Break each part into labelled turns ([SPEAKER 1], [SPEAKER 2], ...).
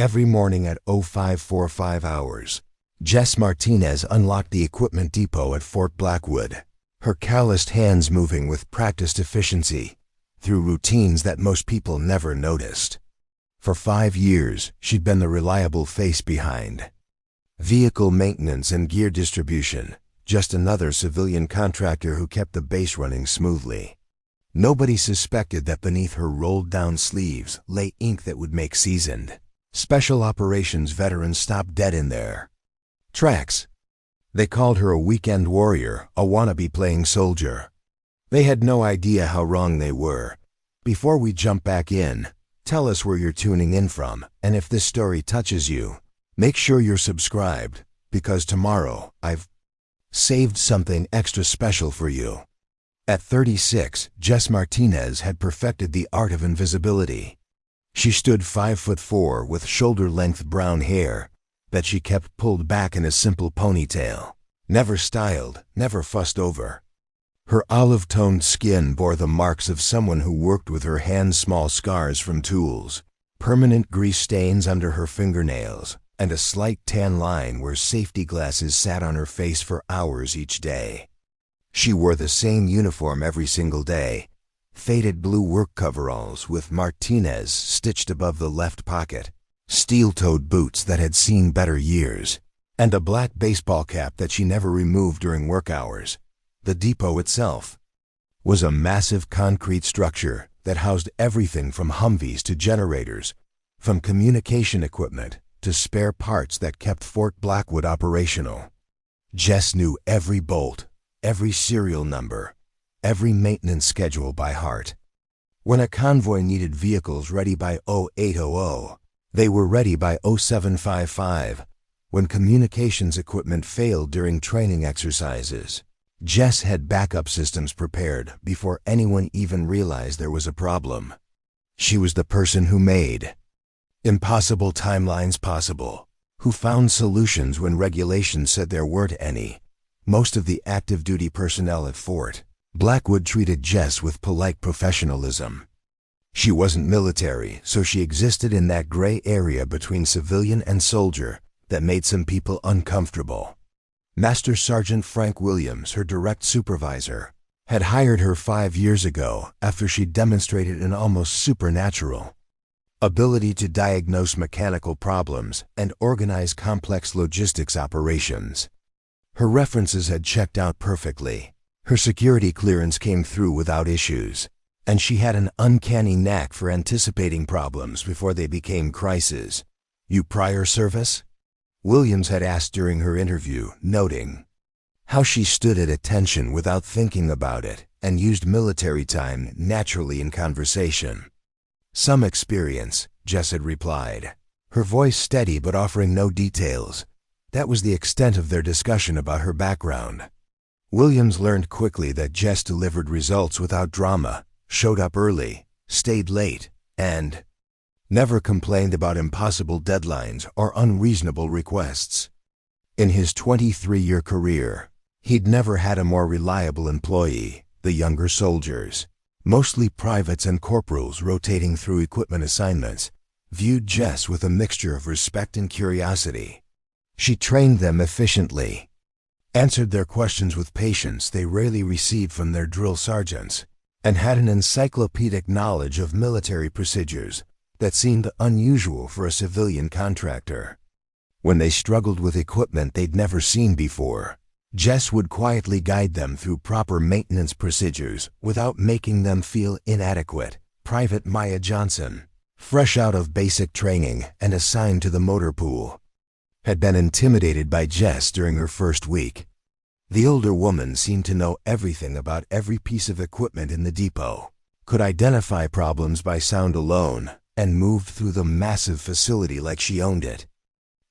[SPEAKER 1] Every morning at 0545 hours, Jess Martinez unlocked the equipment depot at Fort Blackwood, her calloused hands moving with practiced efficiency through routines that most people never noticed. For 5 years, she'd been the reliable face behind vehicle maintenance and gear distribution, just another civilian contractor who kept the base running smoothly. Nobody suspected that beneath her rolled-down sleeves lay ink that would make seasoned special operations veterans stop dead in their tracks. They called her a weekend warrior, a wannabe playing soldier. They had no idea how wrong they were. Before we jump back in, tell us where you're tuning in from, and if this story touches you, make sure you're subscribed, because tomorrow I've saved something extra special for you. At 36, Jess Martinez had perfected the art of invisibility. She stood 5'4" with shoulder-length brown hair that she kept pulled back in a simple ponytail, never styled, never fussed over. Her olive-toned skin bore the marks of someone who worked with her hands, small scars from tools, permanent grease stains under her fingernails, and a slight tan line where safety glasses sat on her face for hours each day. She wore the same uniform every single day, faded blue work coveralls with Martinez stitched above the left pocket, steel-toed boots that had seen better years, and a black baseball cap that she never removed during work hours. The depot itself was a massive concrete structure that housed everything from Humvees to generators, from communication equipment to spare parts that kept Fort Blackwood operational. Jess knew every bolt, every serial number, every maintenance schedule by heart. When a convoy needed vehicles ready by 0800, they were ready by 0755. When communications equipment failed during training exercises, Jess had backup systems prepared before anyone even realized there was a problem. She was the person who made impossible timelines possible, who found solutions when regulations said there weren't any. Most of the active duty personnel at Fort Blackwood treated Jess with polite professionalism. She wasn't military, so she existed in that gray area between civilian and soldier that made some people uncomfortable. Master Sergeant Frank Williams, her direct supervisor, had hired her 5 years ago after she demonstrated an almost supernatural ability to diagnose mechanical problems and organize complex logistics operations. Her references had checked out perfectly. Her security clearance came through without issues, and she had an uncanny knack for anticipating problems before they became crises. "You prior service?" Williams had asked during her interview, noting how she stood at attention without thinking about it and used military time naturally in conversation. "Some experience," Jess had replied, her voice steady but offering no details. That was the extent of their discussion about her background. Williams learned quickly that Jess delivered results without drama, showed up early, stayed late, and never complained about impossible deadlines or unreasonable requests. In his 23-year career, he'd never had a more reliable employee. The younger soldiers, mostly privates and corporals rotating through equipment assignments, viewed Jess with a mixture of respect and curiosity. She trained them efficiently, answered their questions with patience they rarely received from their drill sergeants, and had an encyclopedic knowledge of military procedures that seemed unusual for a civilian contractor. When they struggled with equipment they'd never seen before, Jess would quietly guide them through proper maintenance procedures without making them feel inadequate. Private Maya Johnson, fresh out of basic training and assigned to the motor pool, had been intimidated by Jess during her first week. The older woman seemed to know everything about every piece of equipment in the depot, could identify problems by sound alone, and moved through the massive facility like she owned it.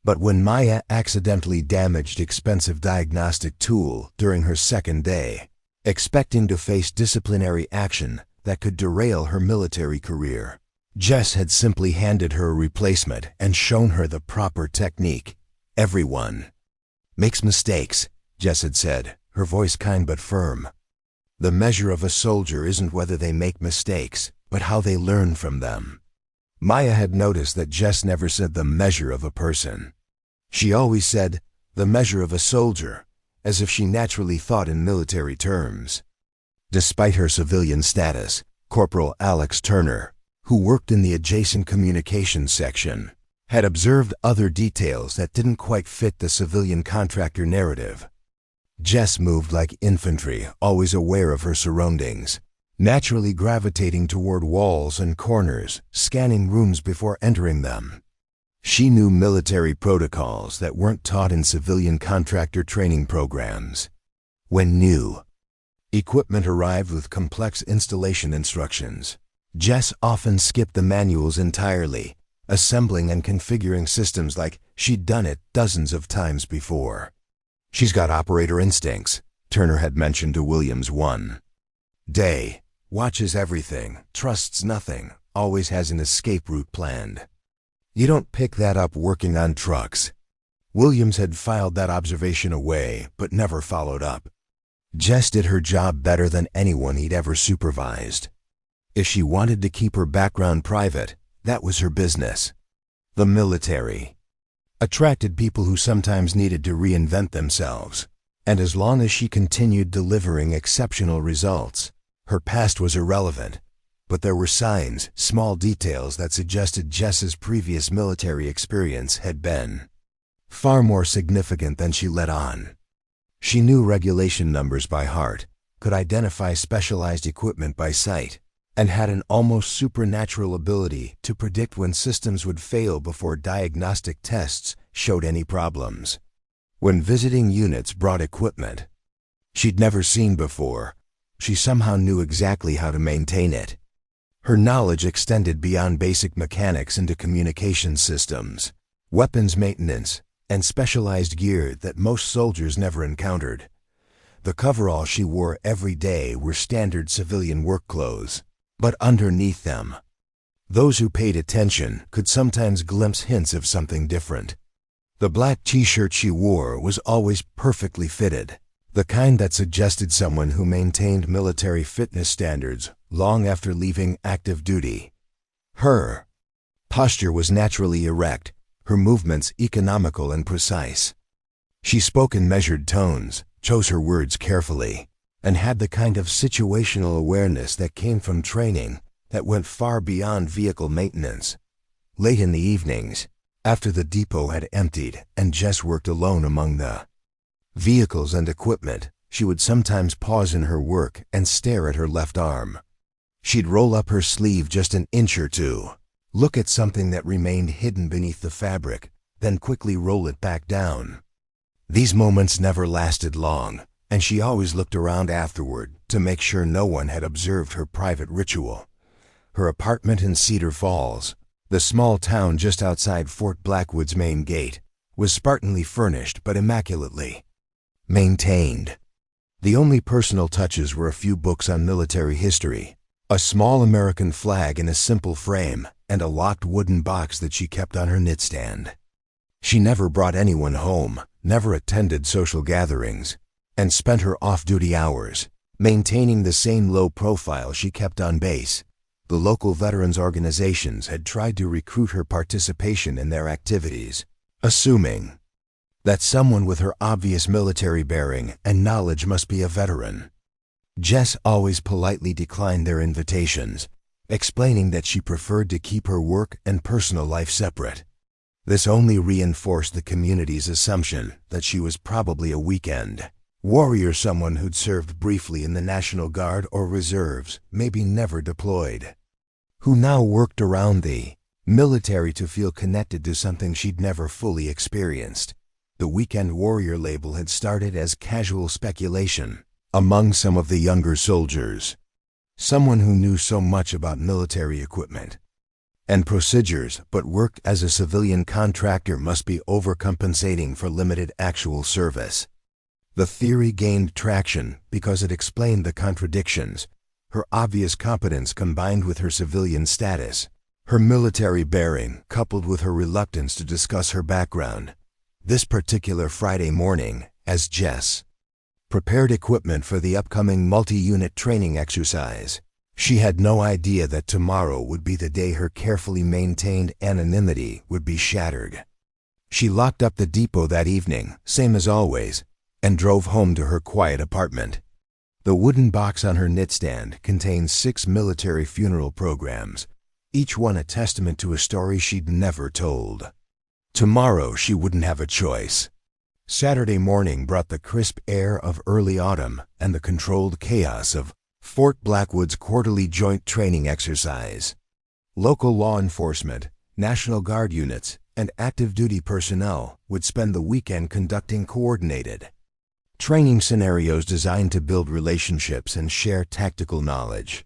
[SPEAKER 1] But when Maya accidentally damaged expensive diagnostic tool during her second day, expecting to face disciplinary action that could derail her military career, Jess had simply handed her a replacement and shown her the proper technique. "Everyone makes mistakes," Jess had said, her voice kind but firm. "The measure of a soldier isn't whether they make mistakes, but how they learn from them." Maya had noticed that Jess never said the measure of a person. She always said, the measure of a soldier, as if she naturally thought in military terms. Despite her civilian status, Corporal Alex Turner, who worked in the adjacent communications section, had observed other details that didn't quite fit the civilian contractor narrative. Jess moved like infantry, always aware of her surroundings, naturally gravitating toward walls and corners, scanning rooms before entering them. She knew military protocols that weren't taught in civilian contractor training programs. When new equipment arrived with complex installation instructions, Jess often skipped the manuals entirely, assembling and configuring systems like she'd done it dozens of times before. She's got operator instincts, Turner had mentioned to Williams one day. Watches everything, trusts nothing, always has an escape route planned. You don't pick that up working on trucks. Williams had filed that observation away, but never followed up. Jess did her job better than anyone he'd ever supervised. If she wanted to keep her background private, that was her business. The military attracted people who sometimes needed to reinvent themselves, and as long as she continued delivering exceptional results, her past was irrelevant. But there were signs, small details that suggested Jess's previous military experience had been far more significant than she let on. She knew regulation numbers by heart, could identify specialized equipment by sight, and had an almost supernatural ability to predict when systems would fail before diagnostic tests showed any problems. When visiting units brought equipment she'd never seen before, she somehow knew exactly how to maintain it. Her knowledge extended beyond basic mechanics into communication systems, weapons maintenance, and specialized gear that most soldiers never encountered. The coveralls she wore every day were standard civilian work clothes, but underneath them, those who paid attention could sometimes glimpse hints of something different. The black t-shirt she wore was always perfectly fitted, the kind that suggested someone who maintained military fitness standards long after leaving active duty. Her posture was naturally erect, her movements economical and precise. She spoke in measured tones, chose her words carefully, and had the kind of situational awareness that came from training that went far beyond vehicle maintenance. Late in the evenings, after the depot had emptied and Jess worked alone among the vehicles and equipment, she would sometimes pause in her work and stare at her left arm. She'd roll up her sleeve just an inch or two, look at something that remained hidden beneath the fabric, then quickly roll it back down. These moments never lasted long, and she always looked around afterward to make sure no one had observed her private ritual. Her apartment in Cedar Falls, the small town just outside Fort Blackwood's main gate, was spartanly furnished but immaculately maintained. The only personal touches were a few books on military history, a small American flag in a simple frame, and a locked wooden box that she kept on her knitstand. She never brought anyone home, never attended social gatherings, and spent her off-duty hours maintaining the same low profile she kept on base. The local veterans organizations had tried to recruit her participation in their activities, assuming that someone with her obvious military bearing and knowledge must be a veteran. Jess always politely declined their invitations, explaining that she preferred to keep her work and personal life separate. This only reinforced the community's assumption that she was probably a weekend warrior, someone who'd served briefly in the National Guard or Reserves, maybe never deployed, who now worked around the military to feel connected to something she'd never fully experienced. The weekend warrior label had started as casual speculation among some of the younger soldiers. Someone who knew so much about military equipment and procedures but worked as a civilian contractor must be overcompensating for limited actual service. The theory gained traction because it explained the contradictions: her obvious competence combined with her civilian status, her military bearing coupled with her reluctance to discuss her background. This particular Friday morning, as Jess prepared equipment for the upcoming multi-unit training exercise, She had no idea that tomorrow would be the day her carefully maintained anonymity would be shattered. She locked up the depot that evening, same as always, and drove home to her quiet apartment. The wooden box on her nightstand contained 6 military funeral programs, each one a testament to a story she'd never told. Tomorrow she wouldn't have a choice. Saturday morning brought the crisp air of early autumn and the controlled chaos of Fort Blackwood's quarterly joint training exercise. Local law enforcement, National Guard units, and active duty personnel would spend the weekend conducting coordinated training scenarios designed to build relationships and share tactical knowledge.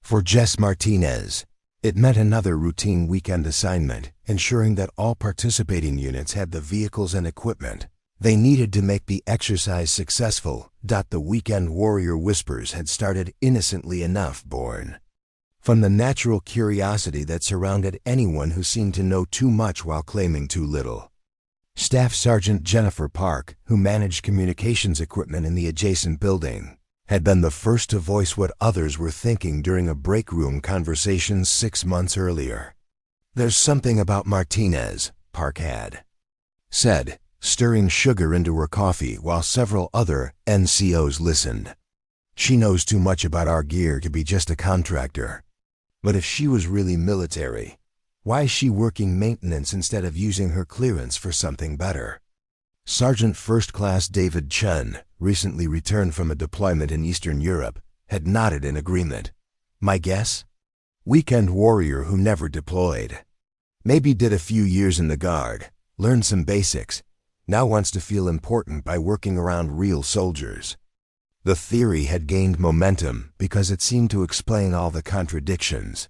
[SPEAKER 1] For Jess Martinez, it meant another routine weekend assignment, ensuring that all participating units had the vehicles and equipment they needed to make the exercise successful. The weekend warrior whispers had started innocently enough born from the natural curiosity that surrounded anyone who seemed to know too much while claiming too little. Staff Sergeant Jennifer Park, who managed communications equipment in the adjacent building, had been the first to voice what others were thinking during a break room conversation 6 months earlier. "There's something about Martinez," Park had said, stirring sugar into her coffee while several other NCOs listened. "She knows too much about our gear to be just a contractor. But if she was really military, why is she working maintenance instead of using her clearance for something better?" Sergeant First Class David Chun, recently returned from a deployment in Eastern Europe, had nodded in agreement. "My guess? Weekend warrior who never deployed. Maybe did a few years in the Guard, learned some basics, now wants to feel important by working around real soldiers." The theory had gained momentum because it seemed to explain all the contradictions.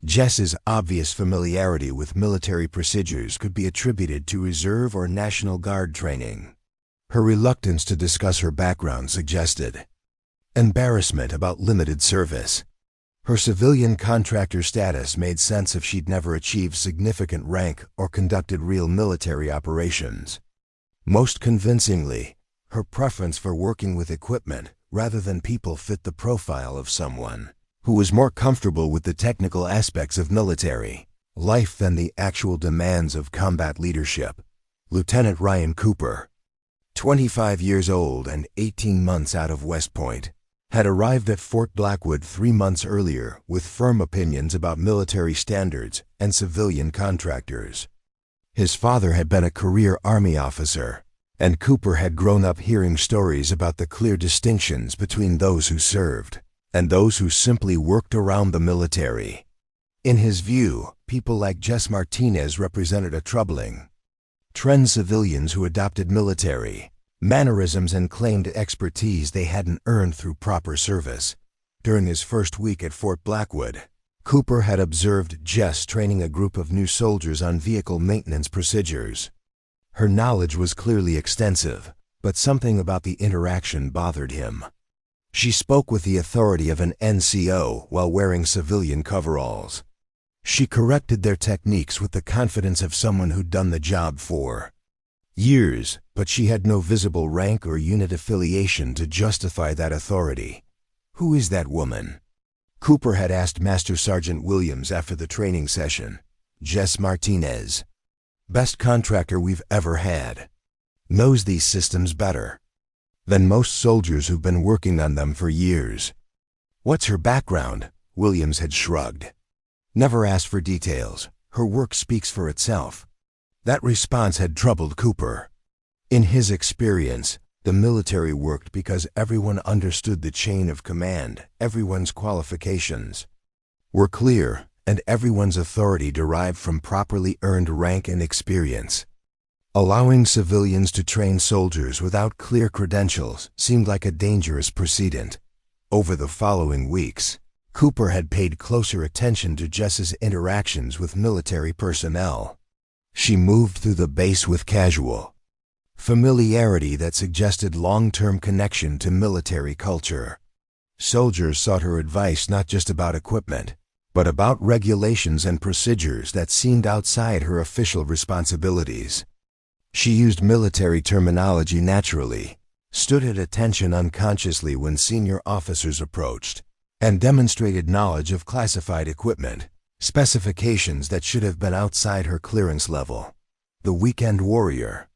[SPEAKER 1] Jess's obvious familiarity with military procedures could be attributed to Reserve or National Guard training. Her reluctance to discuss her background suggested embarrassment about limited service. Her civilian contractor status made sense if she'd never achieved significant rank or conducted real military operations. Most convincingly, her preference for working with equipment rather than people fit the profile of someone who was more comfortable with the technical aspects of military life than the actual demands of combat leadership. Lieutenant Ryan Cooper, 25 years old and 18 months out of West Point, had arrived at Fort Blackwood 3 months earlier with firm opinions about military standards and civilian contractors. His father had been a career Army officer, and Cooper had grown up hearing stories about the clear distinctions between those who served and those who simply worked around the military. In his view, people like Jess Martinez represented a troubling trend: civilians who adopted military mannerisms and claimed expertise they hadn't earned through proper service. During his first week at Fort Blackwood, Cooper had observed Jess training a group of new soldiers on vehicle maintenance procedures. Her knowledge was clearly extensive, but something about the interaction bothered him. She spoke with the authority of an NCO while wearing civilian coveralls. She corrected their techniques with the confidence of someone who'd done the job for years, but she had no visible rank or unit affiliation to justify that authority. "Who is that woman?" Cooper had asked Master Sergeant Williams after the training session. "Jess Martinez. Best contractor we've ever had. Knows these systems better than most soldiers who've been working on them for years." "What's her background?" Williams had shrugged. "Never asked for details. Her work speaks for itself." That response had troubled Cooper. In his experience, the military worked because everyone understood the chain of command, everyone's qualifications were clear, and everyone's authority derived from properly earned rank and experience. Allowing civilians to train soldiers without clear credentials seemed like a dangerous precedent. Over the following weeks, Cooper had paid closer attention to Jess's interactions with military personnel. She moved through the base with casual familiarity that suggested long-term connection to military culture. Soldiers sought her advice not just about equipment, but about regulations and procedures that seemed outside her official responsibilities. She used military terminology naturally, stood at attention unconsciously when senior officers approached, and demonstrated knowledge of classified equipment, specifications that should have been outside her clearance level. The weekend warrior.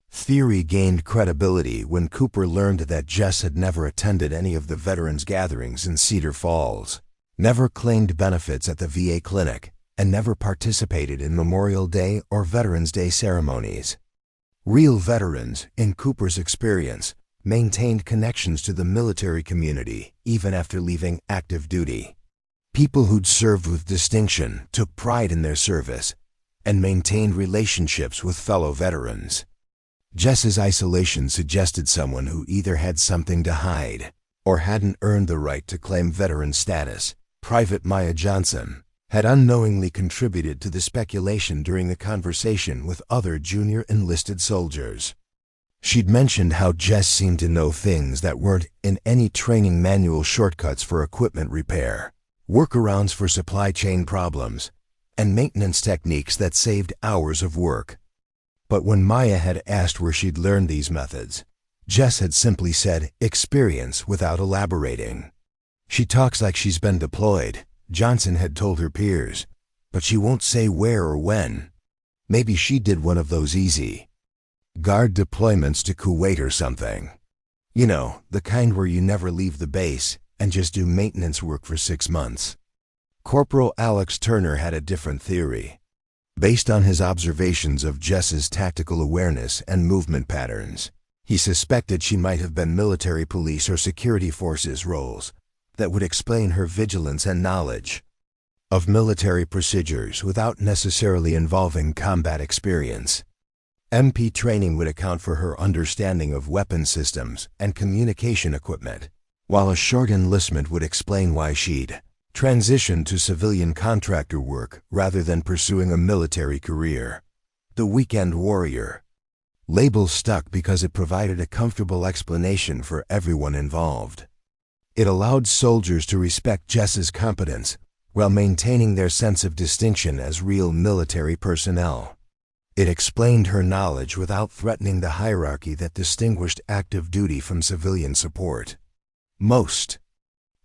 [SPEAKER 1] Theory gained credibility when Cooper learned that Jess had never attended any of the veterans' gatherings in Cedar Falls, never claimed benefits at the VA clinic, and never participated in Memorial Day or Veterans Day ceremonies. Real veterans, in Cooper's experience, maintained connections to the military community even after leaving active duty. People who'd served with distinction took pride in their service and maintained relationships with fellow veterans. Jess's isolation suggested someone who either had something to hide or hadn't earned the right to claim veteran status. Private Maya Johnson had unknowingly contributed to the speculation during the conversation with other junior enlisted soldiers. She'd mentioned how Jess seemed to know things that weren't in any training manual, shortcuts for equipment repair, workarounds for supply chain problems, and maintenance techniques that saved hours of work. But when Maya had asked where she'd learned these methods, Jess had simply said experience without elaborating. She talks like she's been deployed, Johnson had told her peers, but she won't say where or when. Maybe she did one of those easy guard deployments to Kuwait or something. You know, the kind where you never leave the base and just do maintenance work for 6 months. Corporal Alex Turner had a different theory. Based on his observations of Jess's tactical awareness and movement patterns, he suspected she might have been military police or security forces roles that would explain her vigilance and knowledge of military procedures without necessarily involving combat experience. MP training would account for her understanding of weapon systems and communication equipment, while a short enlistment would explain why she'd transitioned to civilian contractor work rather than pursuing a military career. The weekend warrior. Label stuck because it provided a comfortable explanation for everyone involved. It allowed soldiers to respect Jess's competence while maintaining their sense of distinction as real military personnel. It explained her knowledge without threatening the hierarchy that distinguished active duty from civilian support. Most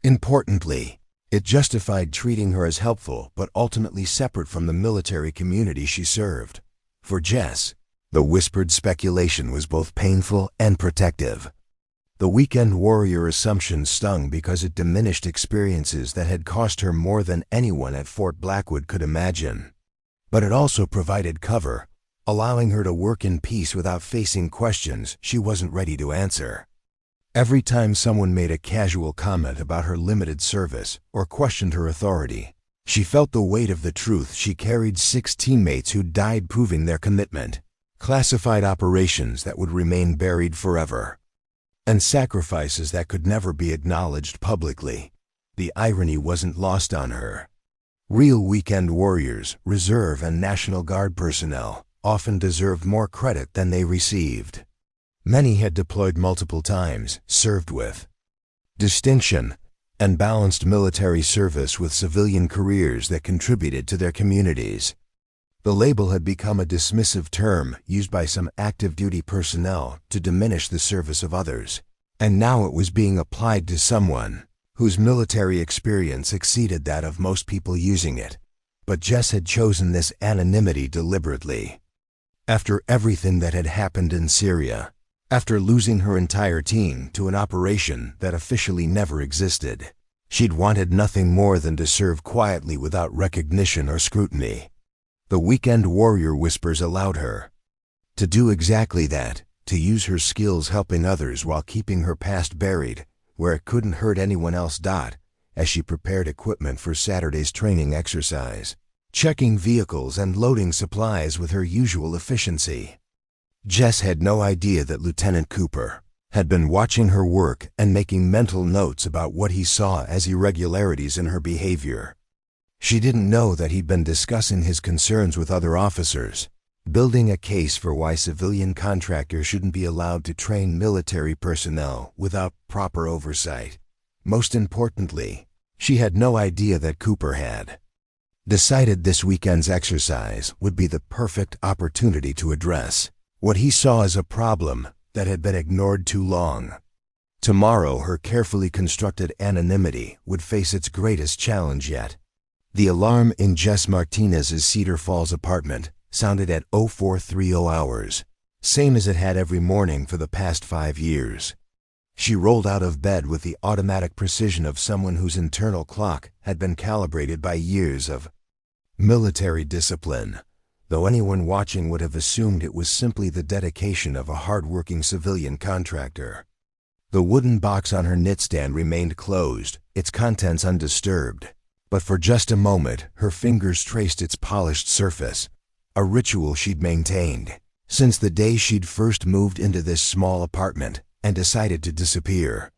[SPEAKER 1] importantly, it justified treating her as helpful but ultimately separate from the military community she served. For Jess, the whispered speculation was both painful and protective. The weekend warrior assumption stung because it diminished experiences that had cost her more than anyone at Fort Blackwood could imagine. But it also provided cover, allowing her to work in peace without facing questions she wasn't ready to answer. Every time someone made a casual comment about her limited service or questioned her authority, she felt the weight of the truth she carried: 6 teammates who died proving their commitment, classified operations that would remain buried forever, and sacrifices that could never be acknowledged publicly. The irony wasn't lost on her. Real weekend warriors, Reserve and National Guard personnel, often deserved more credit than they received. Many had deployed multiple times, served with distinction, and balanced military service with civilian careers that contributed to their communities. The label had become a dismissive term used by some active duty personnel to diminish the service of others, and now it was being applied to someone whose military experience exceeded that of most people using it. But Jess had chosen this anonymity deliberately. After everything that had happened in Syria, after losing her entire team to an operation that officially never existed, she'd wanted nothing more than to serve quietly without recognition or scrutiny. The weekend warrior whispers allowed her to do exactly that, to use her skills helping others while keeping her past buried where it couldn't hurt anyone else. As she prepared equipment for Saturday's training exercise, checking vehicles and loading supplies with her usual efficiency, Jess had no idea that Lieutenant Cooper had been watching her work and making mental notes about what he saw as irregularities in her behavior. She didn't know that he'd been discussing his concerns with other officers, building a case for why civilian contractors shouldn't be allowed to train military personnel without proper oversight. Most importantly, she had no idea that Cooper had decided this weekend's exercise would be the perfect opportunity to address what he saw as a problem that had been ignored too long. Tomorrow, her carefully constructed anonymity would face its greatest challenge yet. The alarm in Jess Martinez's Cedar Falls apartment sounded at 0430 hours, same as it had every morning for the past 5 years. She rolled out of bed with the automatic precision of someone whose internal clock had been calibrated by years of military discipline, though anyone watching would have assumed it was simply the dedication of a hard-working civilian contractor. The wooden box on her nightstand remained closed, its contents undisturbed, but for just a moment her fingers traced its polished surface, a ritual she'd maintained since the day she'd first moved into this small apartment and decided to disappear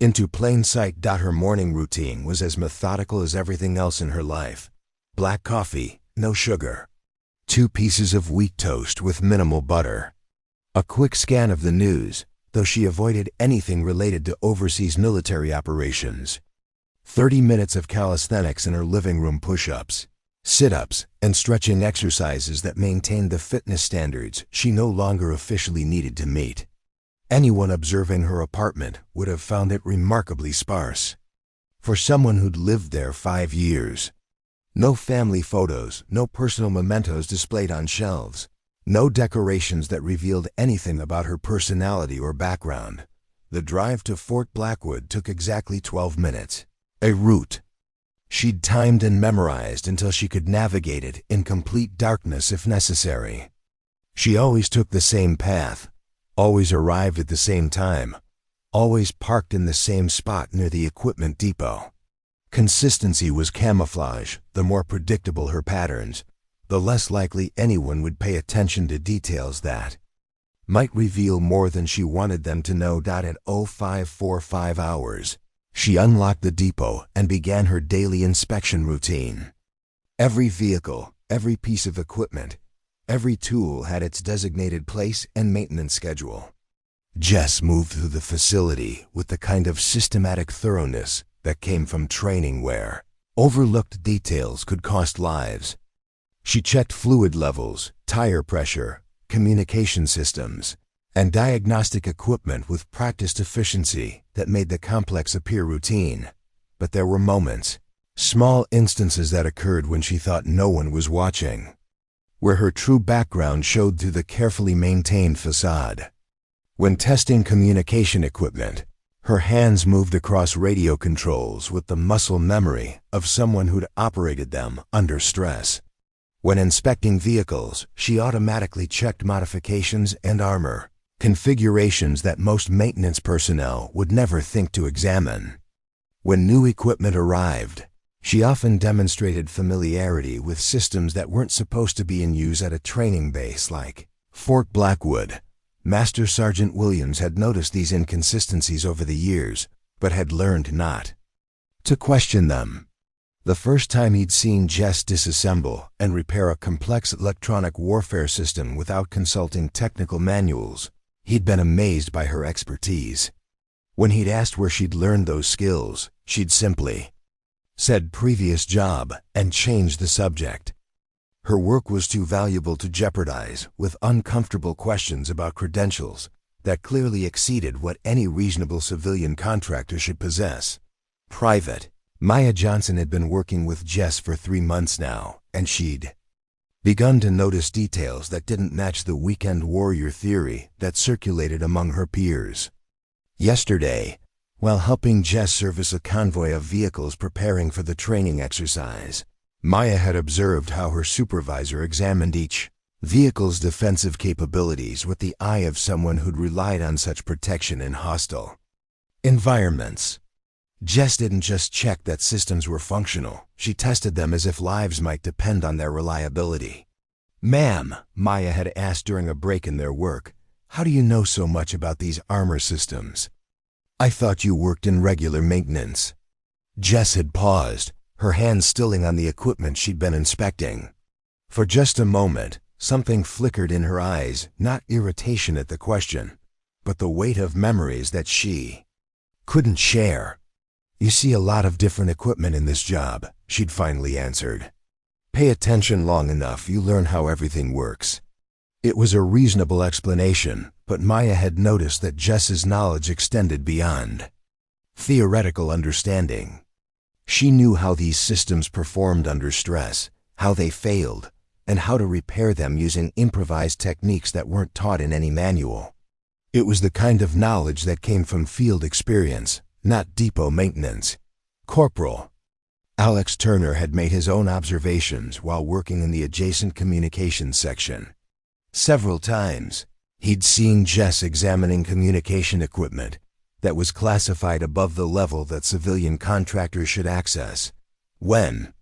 [SPEAKER 1] into plain sight. Her morning routine was as methodical as everything else in her life. Black coffee, no sugar. 2 pieces of wheat toast with minimal butter. A quick scan of the news, though she avoided anything related to overseas military operations. 30 minutes of calisthenics in her living room, push-ups, sit-ups, and stretching exercises that maintained the fitness standards she no longer officially needed to meet. Anyone observing her apartment would have found it remarkably sparse for someone who'd lived there 5 years. No family photos, no personal mementos displayed on shelves, no decorations that revealed anything about her personality or background. The drive to Fort Blackwood took exactly 12 minutes, a route she'd timed and memorized until she could navigate it in complete darkness if necessary. She always took the same path, always arrived at the same time, always parked in the same spot near the equipment depot. Consistency was camouflage. The more predictable her patterns, the less likely anyone would pay attention to details that might reveal more than she wanted them to know. At 0545 hours, she unlocked the depot and began her daily inspection routine. Every vehicle, every piece of equipment, every tool had its designated place and maintenance schedule. Jess moved through the facility with the kind of systematic thoroughness that came from training where overlooked details could cost lives. She checked fluid levels, tire pressure, communication systems, and diagnostic equipment with practiced efficiency that made the complex appear routine. But there were moments, small instances that occurred when she thought no one was watching, where her true background showed through the carefully maintained facade. When testing communication equipment, her hands moved across radio controls with the muscle memory of someone who'd operated them under stress. When inspecting vehicles, she automatically checked modifications and armor, configurations that most maintenance personnel would never think to examine. When new equipment arrived, she often demonstrated familiarity with systems that weren't supposed to be in use at a training base like Fort Blackwood. Master Sergeant Williams had noticed these inconsistencies over the years, but had learned not to question them. The first time he'd seen Jess disassemble and repair a complex electronic warfare system without consulting technical manuals, he'd been amazed by her expertise. When he'd asked where she'd learned those skills, she'd simply said previous job and changed the subject. Her work was too valuable to jeopardize with uncomfortable questions about credentials that clearly exceeded what any reasonable civilian contractor should possess. Private Maya Johnson had been working with Jess for 3 months now, and she'd begun to notice details that didn't match the weekend warrior theory that circulated among her peers. Yesterday, while helping Jess service a convoy of vehicles preparing for the training exercise, Maya had observed how her supervisor examined each vehicle's defensive capabilities with the eye of someone who'd relied on such protection in hostile environments. Jess didn't just check that systems were functional, she tested them as if lives might depend on their reliability. "Ma'am," Maya had asked during a break in their work, "how do you know so much about these armor systems? I thought you worked in regular maintenance." Jess had paused, her hands stilling on the equipment she'd been inspecting. For just a moment, something flickered in her eyes, not irritation at the question, but the weight of memories that she couldn't share. "You see a lot of different equipment in this job," she'd finally answered. "Pay attention long enough, you learn how everything works." It was a reasonable explanation, but Maya had noticed that Jess's knowledge extended beyond theoretical understanding. She knew how these systems performed under stress, how they failed, and how to repair them using improvised techniques that weren't taught in any manual. It was the kind of knowledge that came from field experience, not depot maintenance. Corporal Alex Turner had made his own observations while working in the adjacent communications section. Several times, he'd seen Jess examining communication equipment that was classified above the level that civilian contractors should access. When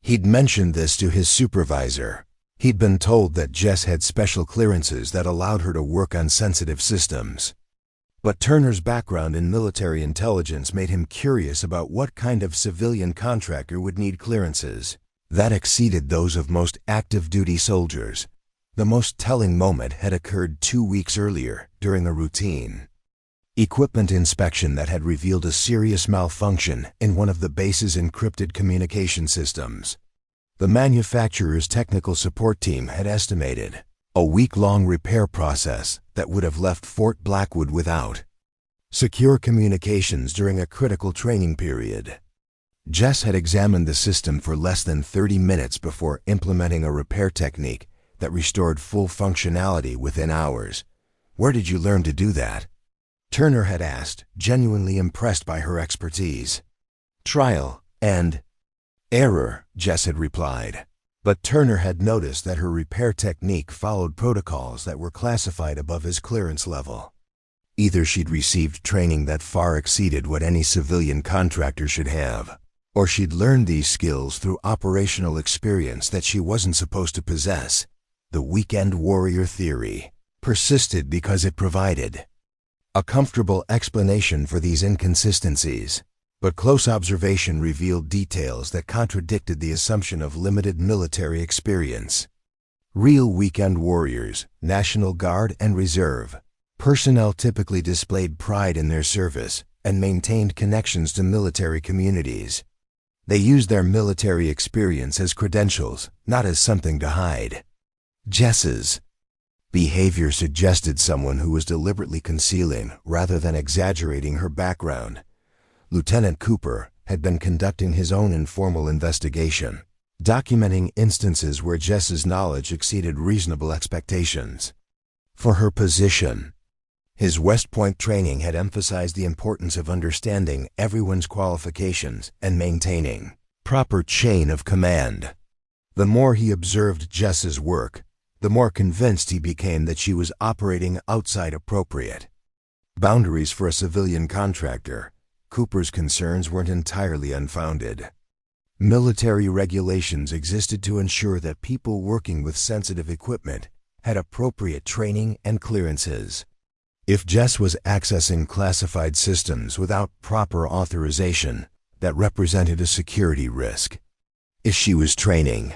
[SPEAKER 1] he'd mentioned this to his supervisor, he'd been told that Jess had special clearances that allowed her to work on sensitive systems. But Turner's background in military intelligence made him curious about what kind of civilian contractor would need clearances that exceeded those of most active-duty soldiers. The most telling moment had occurred 2 weeks earlier during a routine equipment inspection that had revealed a serious malfunction in one of the base's encrypted communication systems. The manufacturer's technical support team had estimated a week-long repair process that would have left Fort Blackwood without secure communications during a critical training period. Jess had examined the system for less than 30 minutes before implementing a repair technique that restored full functionality within hours. "Where did you learn to do that?" Turner had asked, genuinely impressed by her expertise. "Trial and error," Jess had replied. But Turner had noticed that her repair technique followed protocols that were classified above his clearance level. Either she'd received training that far exceeded what any civilian contractor should have, or she'd learned these skills through operational experience that she wasn't supposed to possess. The weekend warrior theory persisted because it provided a comfortable explanation for these inconsistencies, but close observation revealed details that contradicted the assumption of limited military experience. Real weekend warriors, National Guard and Reserve personnel typically displayed pride in their service and maintained connections to military communities. They used their military experience as credentials, not as something to hide. Jess's behavior suggested someone who was deliberately concealing rather than exaggerating her background. Lieutenant Cooper had been conducting his own informal investigation, documenting instances where Jess's knowledge exceeded reasonable expectations. For her position, his West Point training had emphasized the importance of understanding everyone's qualifications and maintaining proper chain of command. The more he observed Jess's work, the more convinced he became that she was operating outside appropriate boundaries for a civilian contractor. Cooper's concerns weren't entirely unfounded. Military regulations existed to ensure that people working with sensitive equipment had appropriate training and clearances. If Jess was accessing classified systems without proper authorization, that represented a security risk. If she was training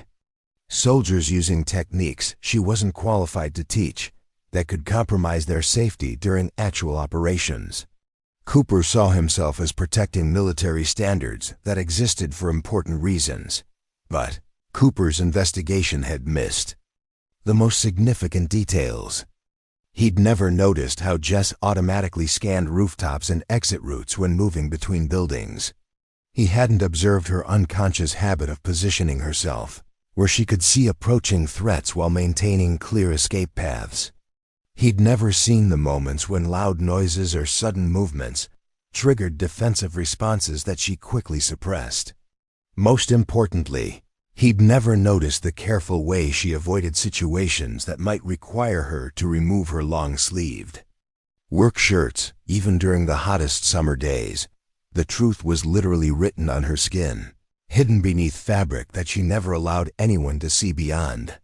[SPEAKER 1] soldiers using techniques she wasn't qualified to teach, that could compromise their safety during actual operations. Cooper saw himself as protecting military standards that existed for important reasons. But Cooper's investigation had missed the most significant details. He'd never noticed how Jess automatically scanned rooftops and exit routes when moving between buildings. He hadn't observed her unconscious habit of positioning herself where she could see approaching threats while maintaining clear escape paths. He'd never seen the moments when loud noises or sudden movements triggered defensive responses that she quickly suppressed. Most importantly, he'd never noticed the careful way she avoided situations that might require her to remove her long-sleeved work shirts, even during the hottest summer days. The truth was literally written on her skin, hidden beneath fabric that she never allowed anyone to see beyond.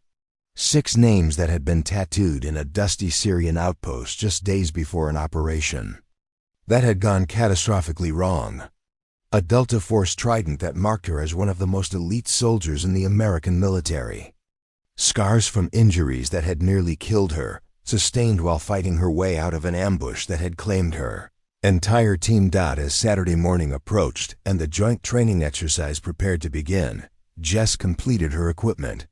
[SPEAKER 1] 6 names that had been tattooed in a dusty Syrian outpost just days before an operation that had gone catastrophically wrong. A Delta Force trident that marked her as one of the most elite soldiers in the American military. Scars from injuries that had nearly killed her, sustained while fighting her way out of an ambush that had claimed her entire team. As Saturday morning approached and the joint training exercise prepared to begin, Jess completed her equipment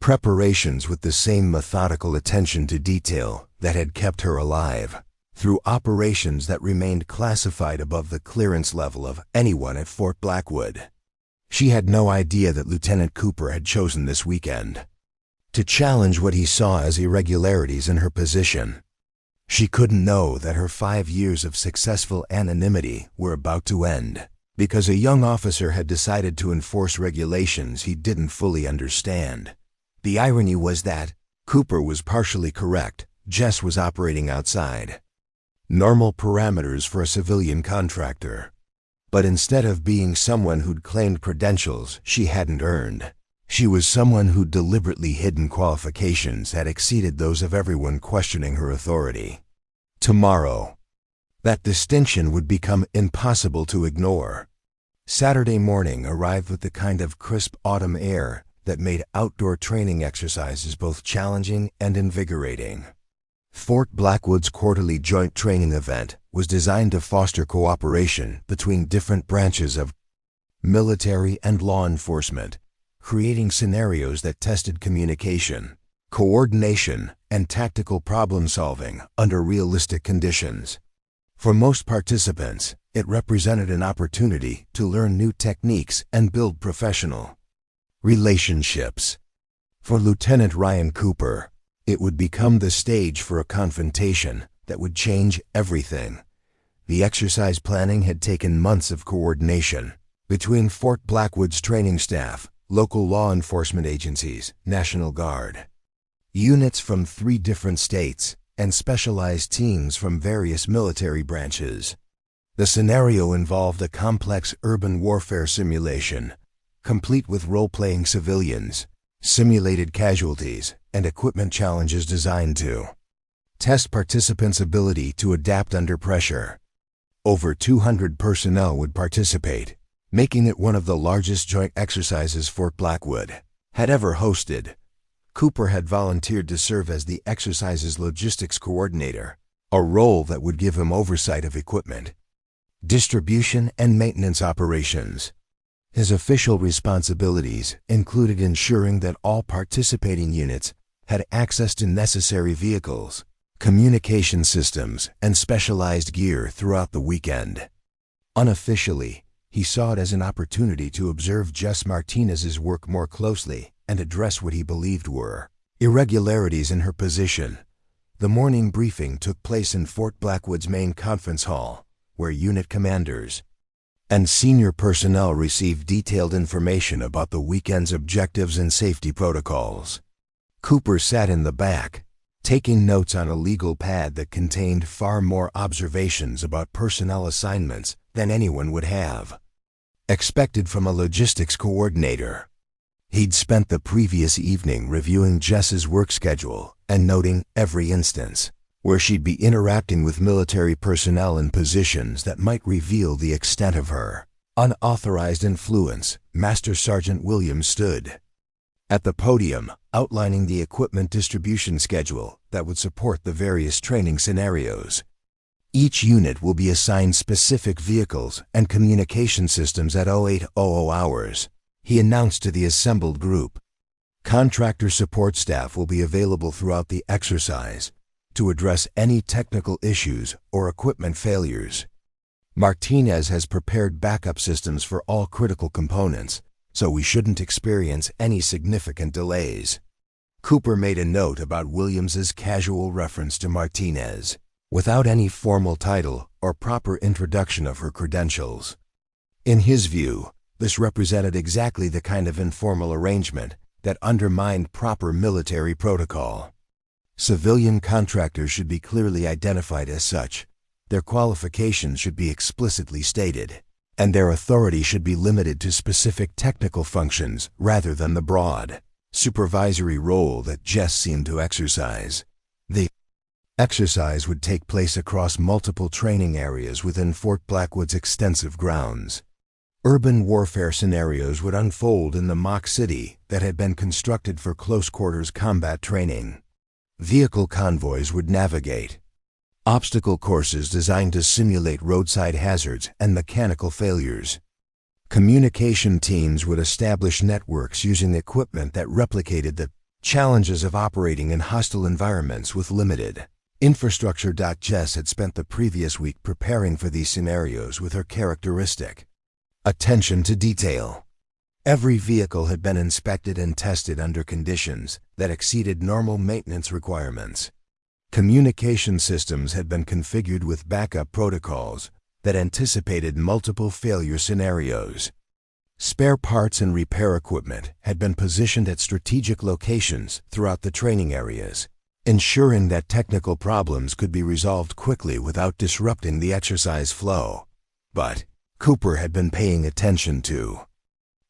[SPEAKER 1] Preparations with the same methodical attention to detail that had kept her alive through operations that remained classified above the clearance level of anyone at Fort Blackwood. She had no idea that Lieutenant Cooper had chosen this weekend to challenge what he saw as irregularities in her position. She couldn't know that her 5 years of successful anonymity were about to end because a young officer had decided to enforce regulations he didn't fully understand. The irony was that Cooper was partially correct. Jess was operating outside normal parameters for a civilian contractor. But instead of being someone who'd claimed credentials she hadn't earned, she was someone who'd deliberately hidden qualifications that exceeded those of everyone questioning her authority. Tomorrow, that distinction would become impossible to ignore. Saturday morning arrived with the kind of crisp autumn air that made outdoor training exercises both challenging and invigorating. Fort Blackwood's quarterly joint training event was designed to foster cooperation between different branches of military and law enforcement, creating scenarios that tested communication, coordination, and tactical problem-solving under realistic conditions. For most participants, it represented an opportunity to learn new techniques and build professional relationships. For Lieutenant Ryan Cooper, it would become the stage for a confrontation that would change everything. The exercise planning had taken months of coordination between Fort Blackwood's training staff, local law enforcement agencies, National Guard, units from 3 different states, and specialized teams from various military branches. The scenario involved a complex urban warfare simulation, complete with role-playing civilians, simulated casualties, and equipment challenges designed to test participants' ability to adapt under pressure. Over 200 personnel would participate, making it one of the largest joint exercises Fort Blackwood had ever hosted. Cooper had volunteered to serve as the exercise's logistics coordinator, a role that would give him oversight of equipment, distribution, and maintenance operations. His official responsibilities included ensuring that all participating units had access to necessary vehicles, communication systems, and specialized gear throughout the weekend. Unofficially, he saw it as an opportunity to observe Jess Martinez's work more closely and address what he believed were irregularities in her position. The morning briefing took place in Fort Blackwood's main conference hall, where unit commanders and senior personnel received detailed information about the weekend's objectives and safety protocols. Cooper sat in the back, taking notes on a legal pad that contained far more observations about personnel assignments than anyone would have expected from a logistics coordinator. He'd spent the previous evening reviewing Jess's work schedule and noting every instance where she'd be interacting with military personnel in positions that might reveal the extent of her unauthorized influence. Master Sergeant Williams stood at the podium, outlining the equipment distribution schedule that would support the various training scenarios. Each unit will be assigned specific vehicles and communication systems at 0800 hours, he announced to the assembled group. Contractor support staff will be available throughout the exercise to address any technical issues or equipment failures. Martinez has prepared backup systems for all critical components, so we shouldn't experience any significant delays. Cooper made a note about Williams's casual reference to Martinez, without any formal title or proper introduction of her credentials. In his view, this represented exactly the kind of informal arrangement that undermined proper military protocol. Civilian contractors should be clearly identified as such, their qualifications should be explicitly stated, and their authority should be limited to specific technical functions rather than the broad, supervisory role that Jess seemed to exercise. The exercise would take place across multiple training areas within Fort Blackwood's extensive grounds. Urban warfare scenarios would unfold in the mock city that had been constructed for close-quarters combat training. Vehicle convoys would navigate obstacle courses designed to simulate roadside hazards and mechanical failures. Communication teams would establish networks using equipment that replicated the Challenges of operating in hostile environments with limited infrastructure. Jess had spent the previous week preparing for these scenarios with her characteristic attention to detail. Every vehicle had been inspected and tested under conditions that exceeded normal maintenance requirements. Communication systems had been configured with backup protocols that anticipated multiple failure scenarios. Spare parts and repair equipment had been positioned at strategic locations throughout the training areas, ensuring that technical problems could be resolved quickly without disrupting the exercise flow. But Cooper had been paying attention to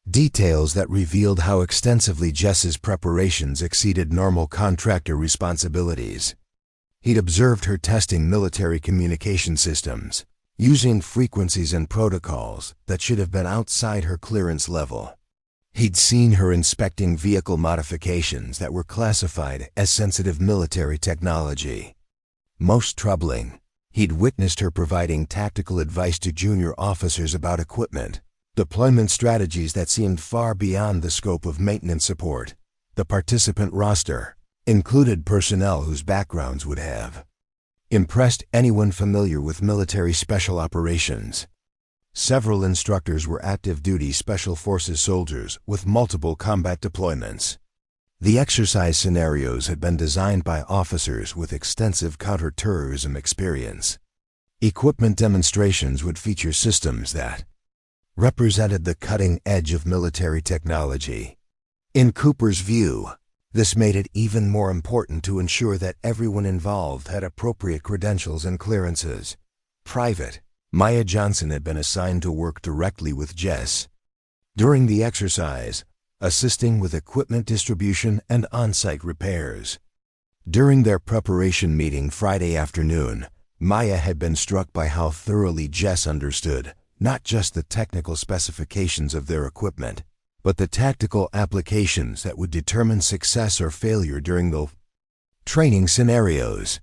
[SPEAKER 1] details that revealed how extensively Jess's preparations exceeded normal contractor responsibilities. He'd observed her testing military communication systems, using frequencies and protocols that should have been outside her clearance level. He'd seen her inspecting vehicle modifications that were classified as sensitive military technology. Most troubling, he'd witnessed her providing tactical advice to junior officers about equipment deployment strategies that seemed far beyond the scope of maintenance support. The participant roster included personnel whose backgrounds would have impressed anyone familiar with military special operations. Several instructors were active-duty Special Forces soldiers with multiple combat deployments. The exercise scenarios had been designed by officers with extensive counter-terrorism experience. Equipment demonstrations would feature systems that represented the cutting edge of military technology. In Cooper's view, this made it even more important to ensure that everyone involved had appropriate credentials and clearances. Private Maya Johnson had been assigned to work directly with Jess during the exercise, assisting with equipment distribution and on-site repairs. During their preparation meeting Friday afternoon, Maya had been struck by how thoroughly Jess understood not just the technical specifications of their equipment, but the tactical applications that would determine success or failure during the training scenarios.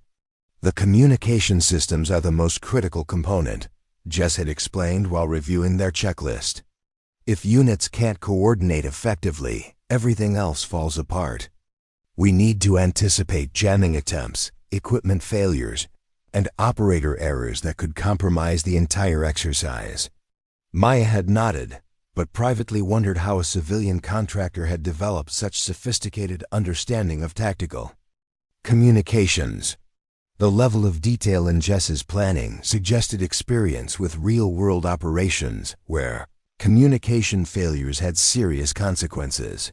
[SPEAKER 1] The communication systems are the most critical component, Jess had explained while reviewing their checklist. If units can't coordinate effectively, everything else falls apart. We need to anticipate jamming attempts, equipment failures, and operator errors that could compromise the entire exercise. Maya had nodded, but privately wondered how a civilian contractor had developed such sophisticated understanding of tactical communications. The level of detail in Jess's planning suggested experience with real-world operations where communication failures had serious consequences.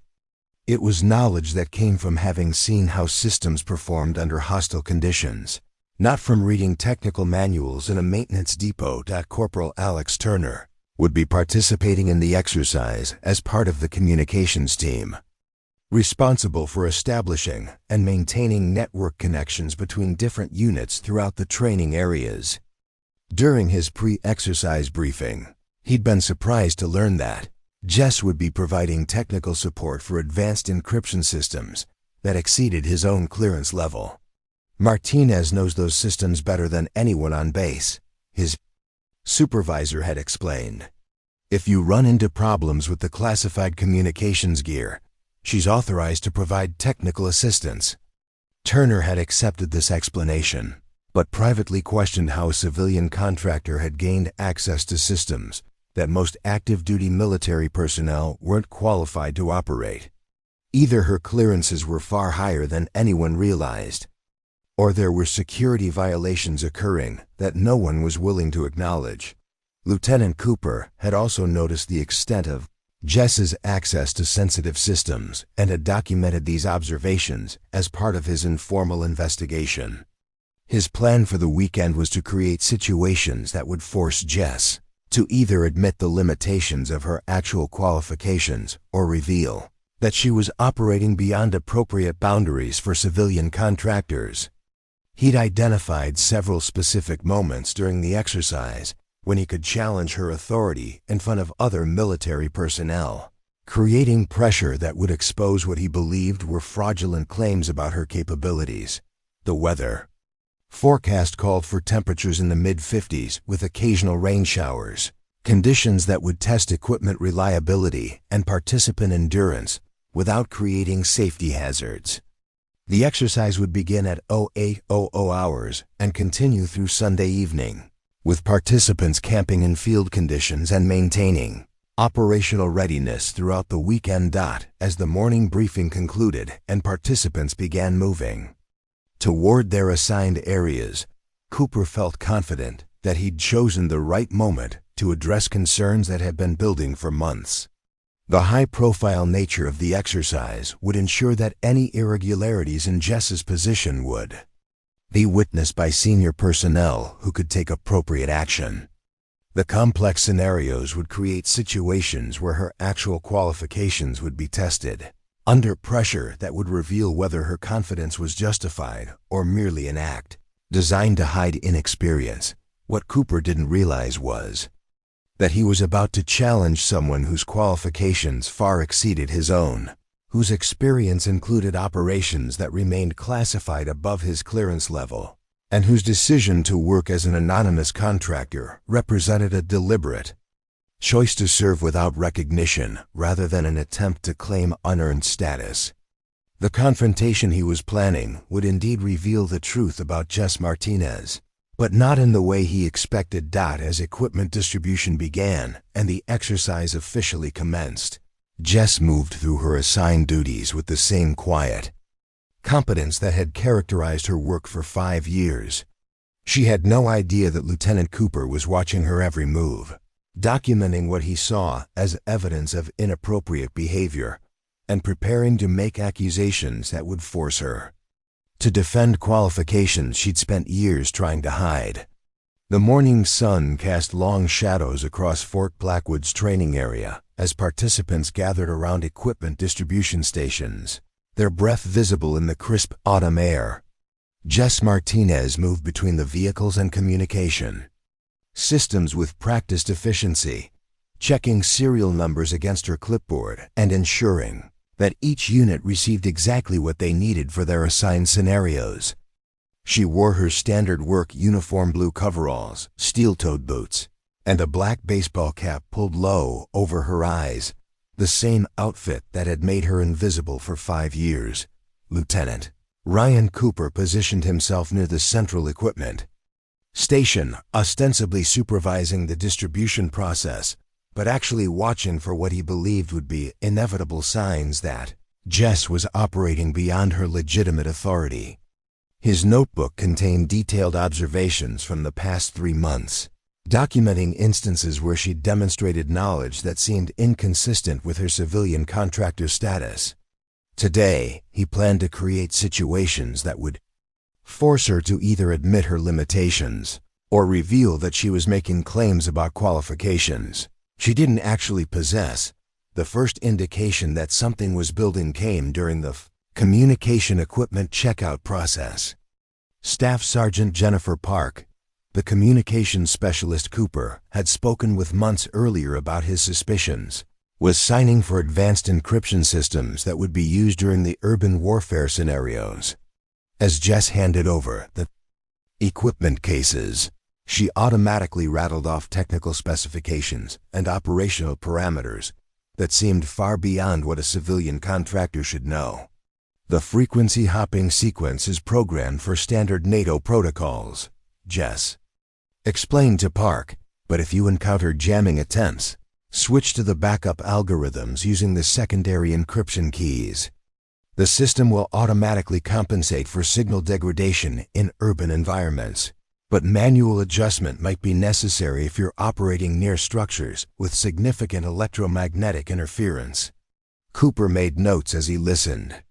[SPEAKER 1] It was knowledge that came from having seen how systems performed under hostile conditions, not from reading technical manuals in a maintenance depot. Corporal Alex Turner would be participating in the exercise as part of the communications team, responsible for establishing and maintaining network connections between different units throughout the training areas. During his pre-exercise briefing, he'd been surprised to learn that Jess would be providing technical support for advanced encryption systems that exceeded his own clearance level. Martinez knows those systems better than anyone on base, his supervisor had explained. If you run into problems with the classified communications gear, she's authorized to provide technical assistance. Turner had accepted this explanation, but privately questioned how a civilian contractor had gained access to systems that most active-duty military personnel weren't qualified to operate. Either her clearances were far higher than anyone realized, or there were security violations occurring that no one was willing to acknowledge. Lieutenant Cooper had also noticed the extent of Jess's access to sensitive systems and had documented these observations as part of his informal investigation. His plan for the weekend was to create situations that would force Jess to either admit the limitations of her actual qualifications or reveal that she was operating beyond appropriate boundaries for civilian contractors. He'd identified several specific moments during the exercise when he could challenge her authority in front of other military personnel, creating pressure that would expose what he believed were fraudulent claims about her capabilities. The weather forecast called for temperatures in the mid-50s with occasional rain showers, conditions that would test equipment reliability and participant endurance without creating safety hazards. The exercise would begin at 0800 hours and continue through Sunday evening, with participants camping in field conditions and maintaining operational readiness throughout the weekend. As the morning briefing concluded and participants began moving toward their assigned areas, Cooper felt confident that he'd chosen the right moment to address concerns that had been building for months. The high-profile nature of the exercise would ensure that any irregularities in Jess's position would be witnessed by senior personnel who could take appropriate action. The complex scenarios would create situations where her actual qualifications would be tested, under pressure that would reveal whether her confidence was justified or merely an act designed to hide inexperience. What Cooper didn't realize was that he was about to challenge someone whose qualifications far exceeded his own, whose experience included operations that remained classified above his clearance level, and whose decision to work as an anonymous contractor represented a deliberate choice to serve without recognition rather than an attempt to claim unearned status. The confrontation he was planning would indeed reveal the truth about Jess Martinez, but not in the way he expected. As equipment distribution began and the exercise officially commenced, Jess moved through her assigned duties with the same quiet competence that had characterized her work for 5 years. She had no idea that Lieutenant Cooper was watching her every move, documenting what he saw as evidence of inappropriate behavior, and preparing to make accusations that would force her to defend qualifications she'd spent years trying to hide. The morning sun cast long shadows across Fort Blackwood's training area as participants gathered around equipment distribution stations, their breath visible in the crisp autumn air. Jess Martinez moved between the vehicles and communication systems with practiced efficiency, checking serial numbers against her clipboard and ensuring that each unit received exactly what they needed for their assigned scenarios. She wore her standard work uniform, blue coveralls, steel-toed boots, and a black baseball cap pulled low over her eyes, the same outfit that had made her invisible for 5 years. Lieutenant Ryan Cooper positioned himself near the central equipment station, ostensibly supervising the distribution process, but actually watching for what he believed would be inevitable signs that Jess was operating beyond her legitimate authority. His notebook contained detailed observations from the past 3 months, documenting instances where she demonstrated knowledge that seemed inconsistent with her civilian contractor status. Today, he planned to create situations that would force her to either admit her limitations or reveal that she was making claims about qualifications she didn't actually possess. The first indication that something was building came during the communication equipment checkout process. Staff Sergeant Jennifer Park, the communications specialist Cooper had spoken with months earlier about his suspicions, was signing for advanced encryption systems that would be used during the urban warfare scenarios. As Jess handed over the equipment cases, she automatically rattled off technical specifications and operational parameters that seemed far beyond what a civilian contractor should know. The frequency hopping sequence is programmed for standard NATO protocols, Jess explained to Park, but if you encounter jamming attempts, switch to the backup algorithms using the secondary encryption keys. The system will automatically compensate for signal degradation in urban environments, but manual adjustment might be necessary if you're operating near structures with significant electromagnetic interference. Cooper made notes as he listened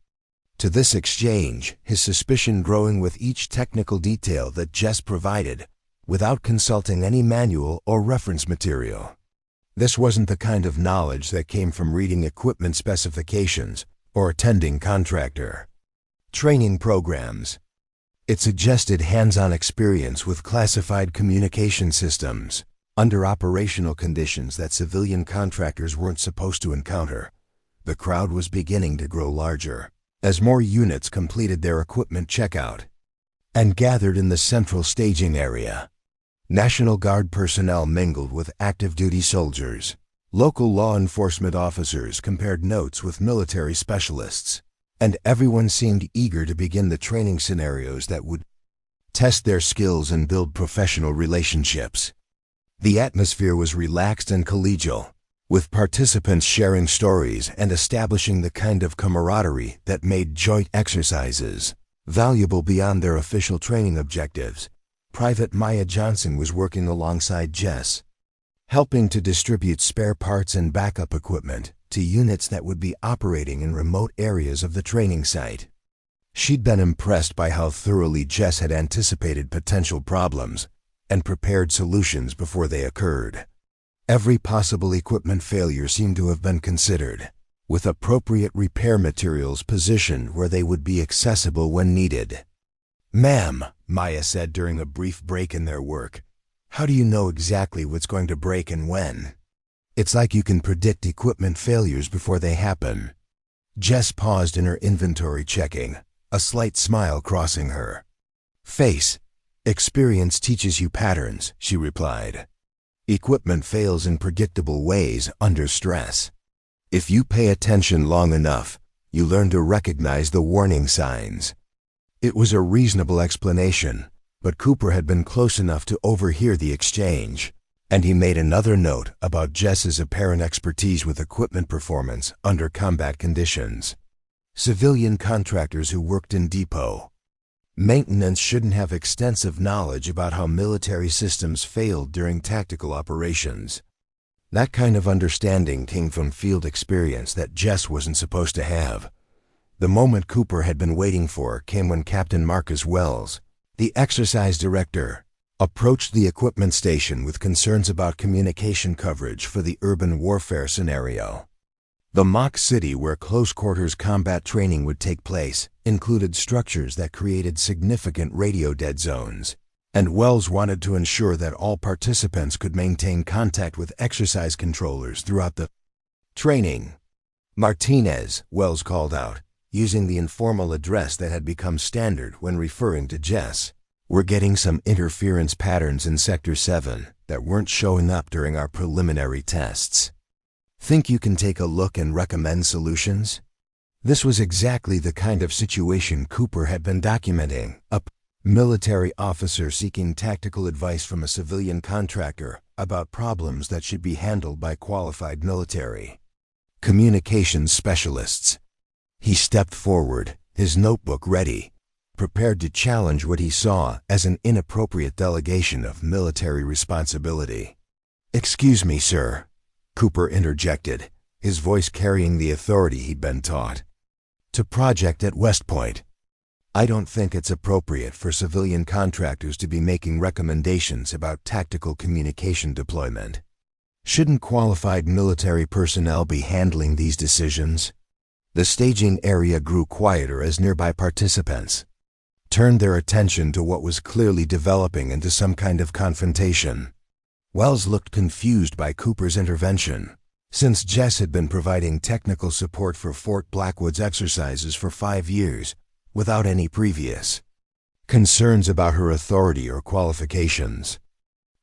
[SPEAKER 1] to this exchange, his suspicion growing with each technical detail that Jess provided, without consulting any manual or reference material. This wasn't the kind of knowledge that came from reading equipment specifications or attending contractor training programs. It suggested hands-on experience with classified communication systems under operational conditions that civilian contractors weren't supposed to encounter. The crowd was beginning to grow larger as more units completed their equipment checkout and gathered in the central staging area. National Guard personnel mingled with active duty soldiers, Local law enforcement officers compared notes with military specialists, and everyone seemed eager to begin the training scenarios that would test their skills and build professional relationships. The atmosphere was relaxed and collegial, with participants sharing stories and establishing the kind of camaraderie that made joint exercises valuable beyond their official training objectives. Private Maya Johnson was working alongside Jess, helping to distribute spare parts and backup equipment to units that would be operating in remote areas of the training site. She'd been impressed by how thoroughly Jess had anticipated potential problems and prepared solutions before they occurred. Every possible equipment failure seemed to have been considered, with appropriate repair materials positioned where they would be accessible when needed. "Ma'am," Maya said during a brief break in their work, "how do you know exactly what's going to break and when? It's like you can predict equipment failures before they happen." Jess paused in her inventory checking, a slight smile crossing her face. "Experience teaches you patterns," she replied. "Equipment fails in predictable ways under stress. If you pay attention long enough, you learn to recognize the warning signs." It was a reasonable explanation, but Cooper had been close enough to overhear the exchange, and he made another note about Jess's apparent expertise with equipment performance under combat conditions. Civilian contractors who worked in depot maintenance shouldn't have extensive knowledge about how military systems failed during tactical operations. That kind of understanding came from field experience that Jess wasn't supposed to have. The moment Cooper had been waiting for came when Captain Marcus Wells, the exercise director, approached the equipment station with concerns about communication coverage for the urban warfare scenario. The mock city where close-quarters combat training would take place included structures that created significant radio dead zones, and Wells wanted to ensure that all participants could maintain contact with exercise controllers throughout the training. "Martinez," Wells called out, using the informal address that had become standard when referring to Jess. "We're getting some interference patterns in Sector 7 that weren't showing up during our preliminary tests. Think you can take a look and recommend solutions?" This was exactly the kind of situation Cooper had been documenting, a military officer seeking tactical advice from a civilian contractor about problems that should be handled by qualified military communications specialists. He stepped forward, his notebook ready, prepared to challenge what he saw as an inappropriate delegation of military responsibility. "Excuse me, sir," Cooper interjected, his voice carrying the authority he'd been taught. "To project at West Point. I don't think it's appropriate for civilian contractors to be making recommendations about tactical communication deployment. Shouldn't qualified military personnel be handling these decisions?" The staging area grew quieter as nearby participants turned their attention to what was clearly developing into some kind of confrontation. Wells looked confused by Cooper's intervention, since Jess had been providing technical support for Fort Blackwood's exercises for 5 years, without any previous concerns about her authority or qualifications.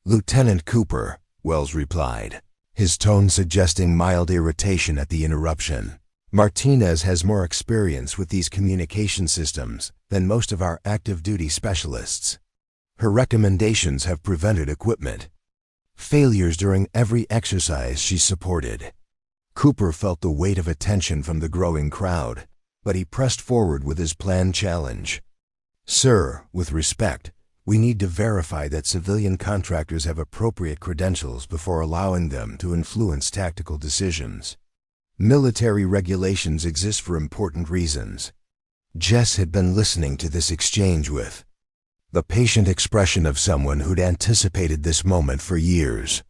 [SPEAKER 1] "Lieutenant Cooper," Wells replied, his tone suggesting mild irritation at the interruption. "Martinez has more experience with these communication systems than most of our active duty specialists. Her recommendations have prevented equipment failures during every exercise she supported." Cooper felt the weight of attention from the growing crowd, but he pressed forward with his planned challenge. "Sir, with respect, we need to verify that civilian contractors have appropriate credentials before allowing them to influence tactical decisions. Military regulations exist for important reasons." Jess had been listening to this exchange with the patient expression of someone who'd anticipated this moment for years.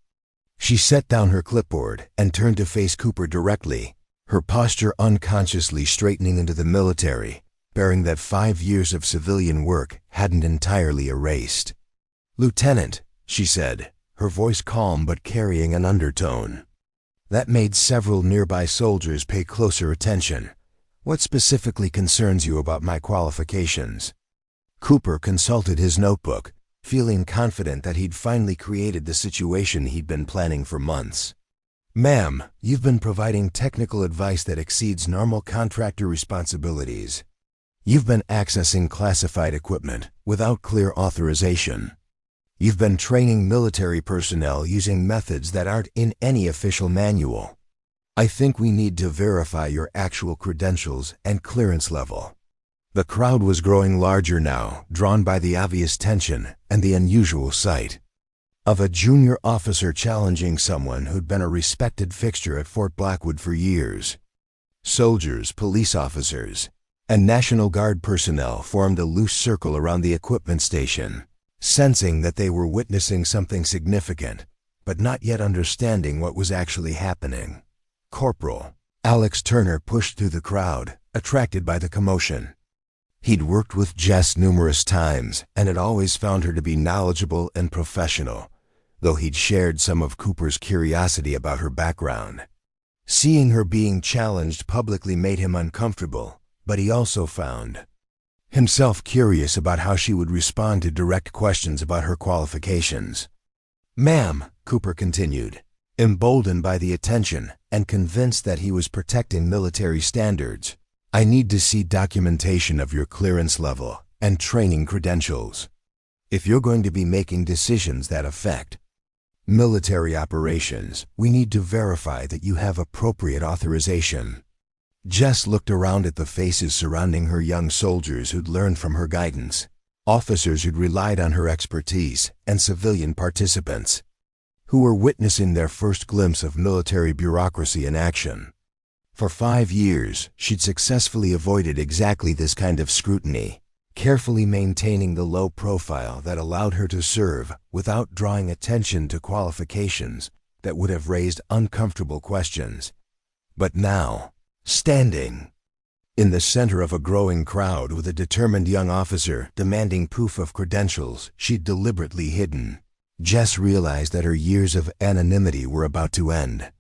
[SPEAKER 1] She set down her clipboard and turned to face Cooper directly, her posture unconsciously straightening into the military, bearing that 5 years of civilian work hadn't entirely erased. "Lieutenant," she said, her voice calm but carrying an undertone that made several nearby soldiers pay closer attention. "What specifically concerns you about my qualifications?" Cooper consulted his notebook, feeling confident that he'd finally created the situation he'd been planning for months. Ma'am, you've been providing technical advice that exceeds normal contractor responsibilities. You've been accessing classified equipment without clear authorization. You've been training military personnel using methods that aren't in any official manual. I think we need to verify your actual credentials and clearance level. The crowd was growing larger now, drawn by the obvious tension and the unusual sight of a junior officer challenging someone who'd been a respected fixture at Fort Blackwood for years. Soldiers, police officers, and National Guard personnel formed a loose circle around the equipment station, sensing that they were witnessing something significant, but not yet understanding what was actually happening. Corporal Alex Turner pushed through the crowd, attracted by the commotion. He'd worked with Jess numerous times and had always found her to be knowledgeable and professional, though he'd shared some of Cooper's curiosity about her background. Seeing her being challenged publicly made him uncomfortable, but he also found himself curious about how she would respond to direct questions about her qualifications. "Ma'am," Cooper continued, emboldened by the attention and convinced that he was protecting military standards, "I need to see documentation of your clearance level and training credentials. If you're going to be making decisions that affect military operations, we need to verify that you have appropriate authorization." Jess looked around at the faces surrounding her, young soldiers who'd learned from her guidance, officers who'd relied on her expertise, and civilian participants who were witnessing their first glimpse of military bureaucracy in action. For 5 years, she'd successfully avoided exactly this kind of scrutiny, carefully maintaining the low profile that allowed her to serve without drawing attention to qualifications that would have raised uncomfortable questions. But now, standing in the center of a growing crowd with a determined young officer demanding proof of credentials she'd deliberately hidden, Jess realized that her years of anonymity were about to end.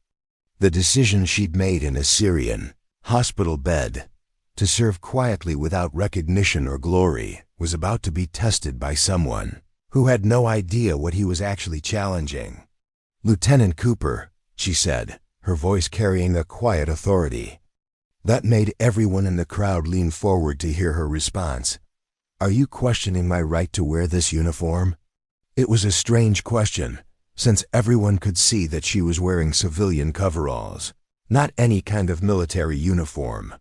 [SPEAKER 1] The decision she'd made in a Syrian hospital bed to serve quietly without recognition or glory was about to be tested by someone who had no idea what he was actually challenging. "Lieutenant Cooper," she said, her voice carrying a quiet authority that made everyone in the crowd lean forward to hear her response. "Are you questioning my right to wear this uniform?" It was a strange question, since everyone could see that she was wearing civilian coveralls, not any kind of military uniform.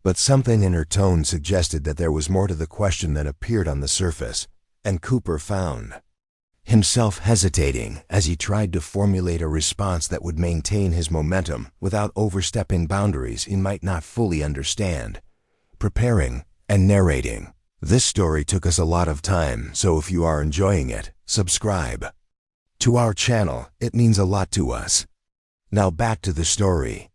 [SPEAKER 1] But something in her tone suggested that there was more to the question than appeared on the surface, and Cooper found himself hesitating as he tried to formulate a response that would maintain his momentum without overstepping boundaries he might not fully understand. Preparing and narrating. This story took us a lot of time, so if you are enjoying it, subscribe to our channel. It means a lot to us. Now back to the story.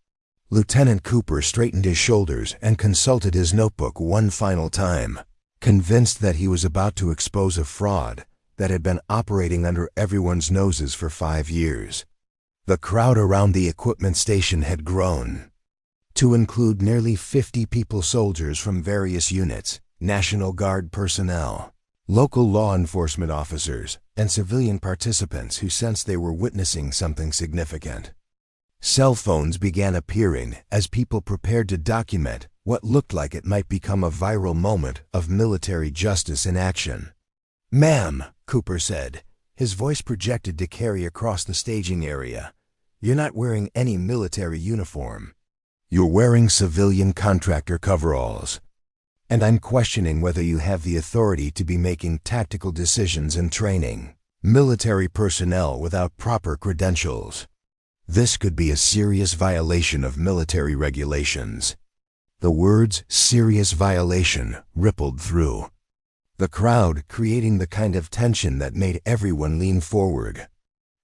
[SPEAKER 1] Lieutenant Cooper straightened his shoulders and consulted his notebook one final time, convinced that he was about to expose a fraud that had been operating under everyone's noses for 5 years. The crowd around the equipment station had grown to include nearly 50 people, soldiers from various units, National Guard personnel, local law enforcement officers, and civilian participants who sensed they were witnessing something significant. Cell phones began appearing as people prepared to document what looked like it might become a viral moment of military justice in action. "Ma'am," Cooper said, his voice projected to carry across the staging area, "you're not wearing any military uniform. You're wearing civilian contractor coveralls. And I'm questioning whether you have the authority to be making tactical decisions and training military personnel without proper credentials. This could be a serious violation of military regulations." The words "serious violation" rippled through the crowd, creating the kind of tension that made everyone lean forward.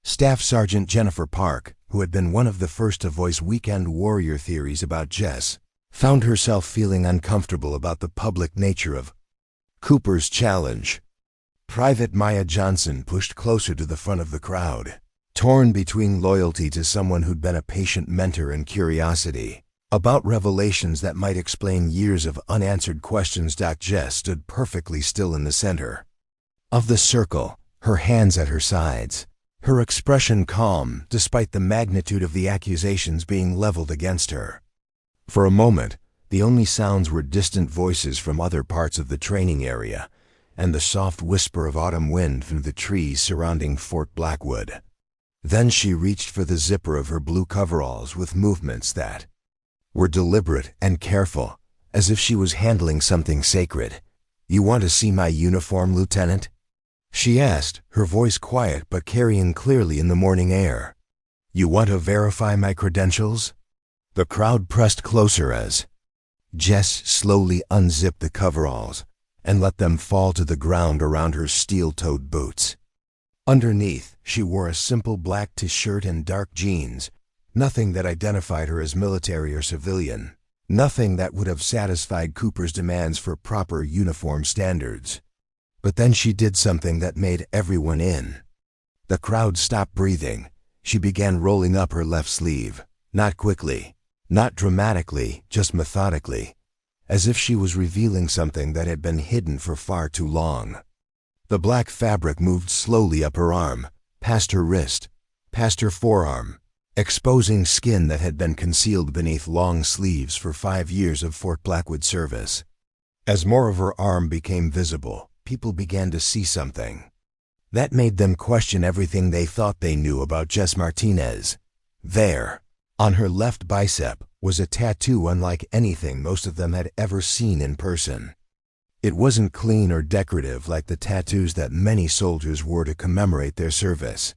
[SPEAKER 1] Staff Sergeant Jennifer Park, who had been one of the first to voice weekend warrior theories about Jess, found herself feeling uncomfortable about the public nature of Cooper's challenge. Private Maya Johnson pushed closer to the front of the crowd, torn between loyalty to someone who'd been a patient mentor and curiosity about revelations that might explain years of unanswered questions. Jess stood perfectly still in the center of the circle, her hands at her sides, her expression calm despite the magnitude of the accusations being leveled against her. For a moment, the only sounds were distant voices from other parts of the training area and the soft whisper of autumn wind through the trees surrounding Fort Blackwood. Then she reached for the zipper of her blue coveralls with movements that were deliberate and careful, as if she was handling something sacred. "You want to see my uniform, Lieutenant?" she asked, her voice quiet but carrying clearly in the morning air. "You want to verify my credentials?" The crowd pressed closer as Jess slowly unzipped the coveralls and let them fall to the ground around her steel-toed boots. Underneath, she wore a simple black t-shirt and dark jeans, nothing that identified her as military or civilian, nothing that would have satisfied Cooper's demands for proper uniform standards. But then she did something that made everyone in. The crowd stopped breathing. She began rolling up her left sleeve, not quickly, not dramatically, just methodically, as if she was revealing something that had been hidden for far too long. The black fabric moved slowly up her arm, past her wrist, past her forearm, exposing skin that had been concealed beneath long sleeves for 5 years of Fort Blackwood service. As more of her arm became visible, people began to see something that made them question everything they thought they knew about Jess Martinez. There, on her left bicep, was a tattoo unlike anything most of them had ever seen in person. It wasn't clean or decorative like the tattoos that many soldiers wore to commemorate their service.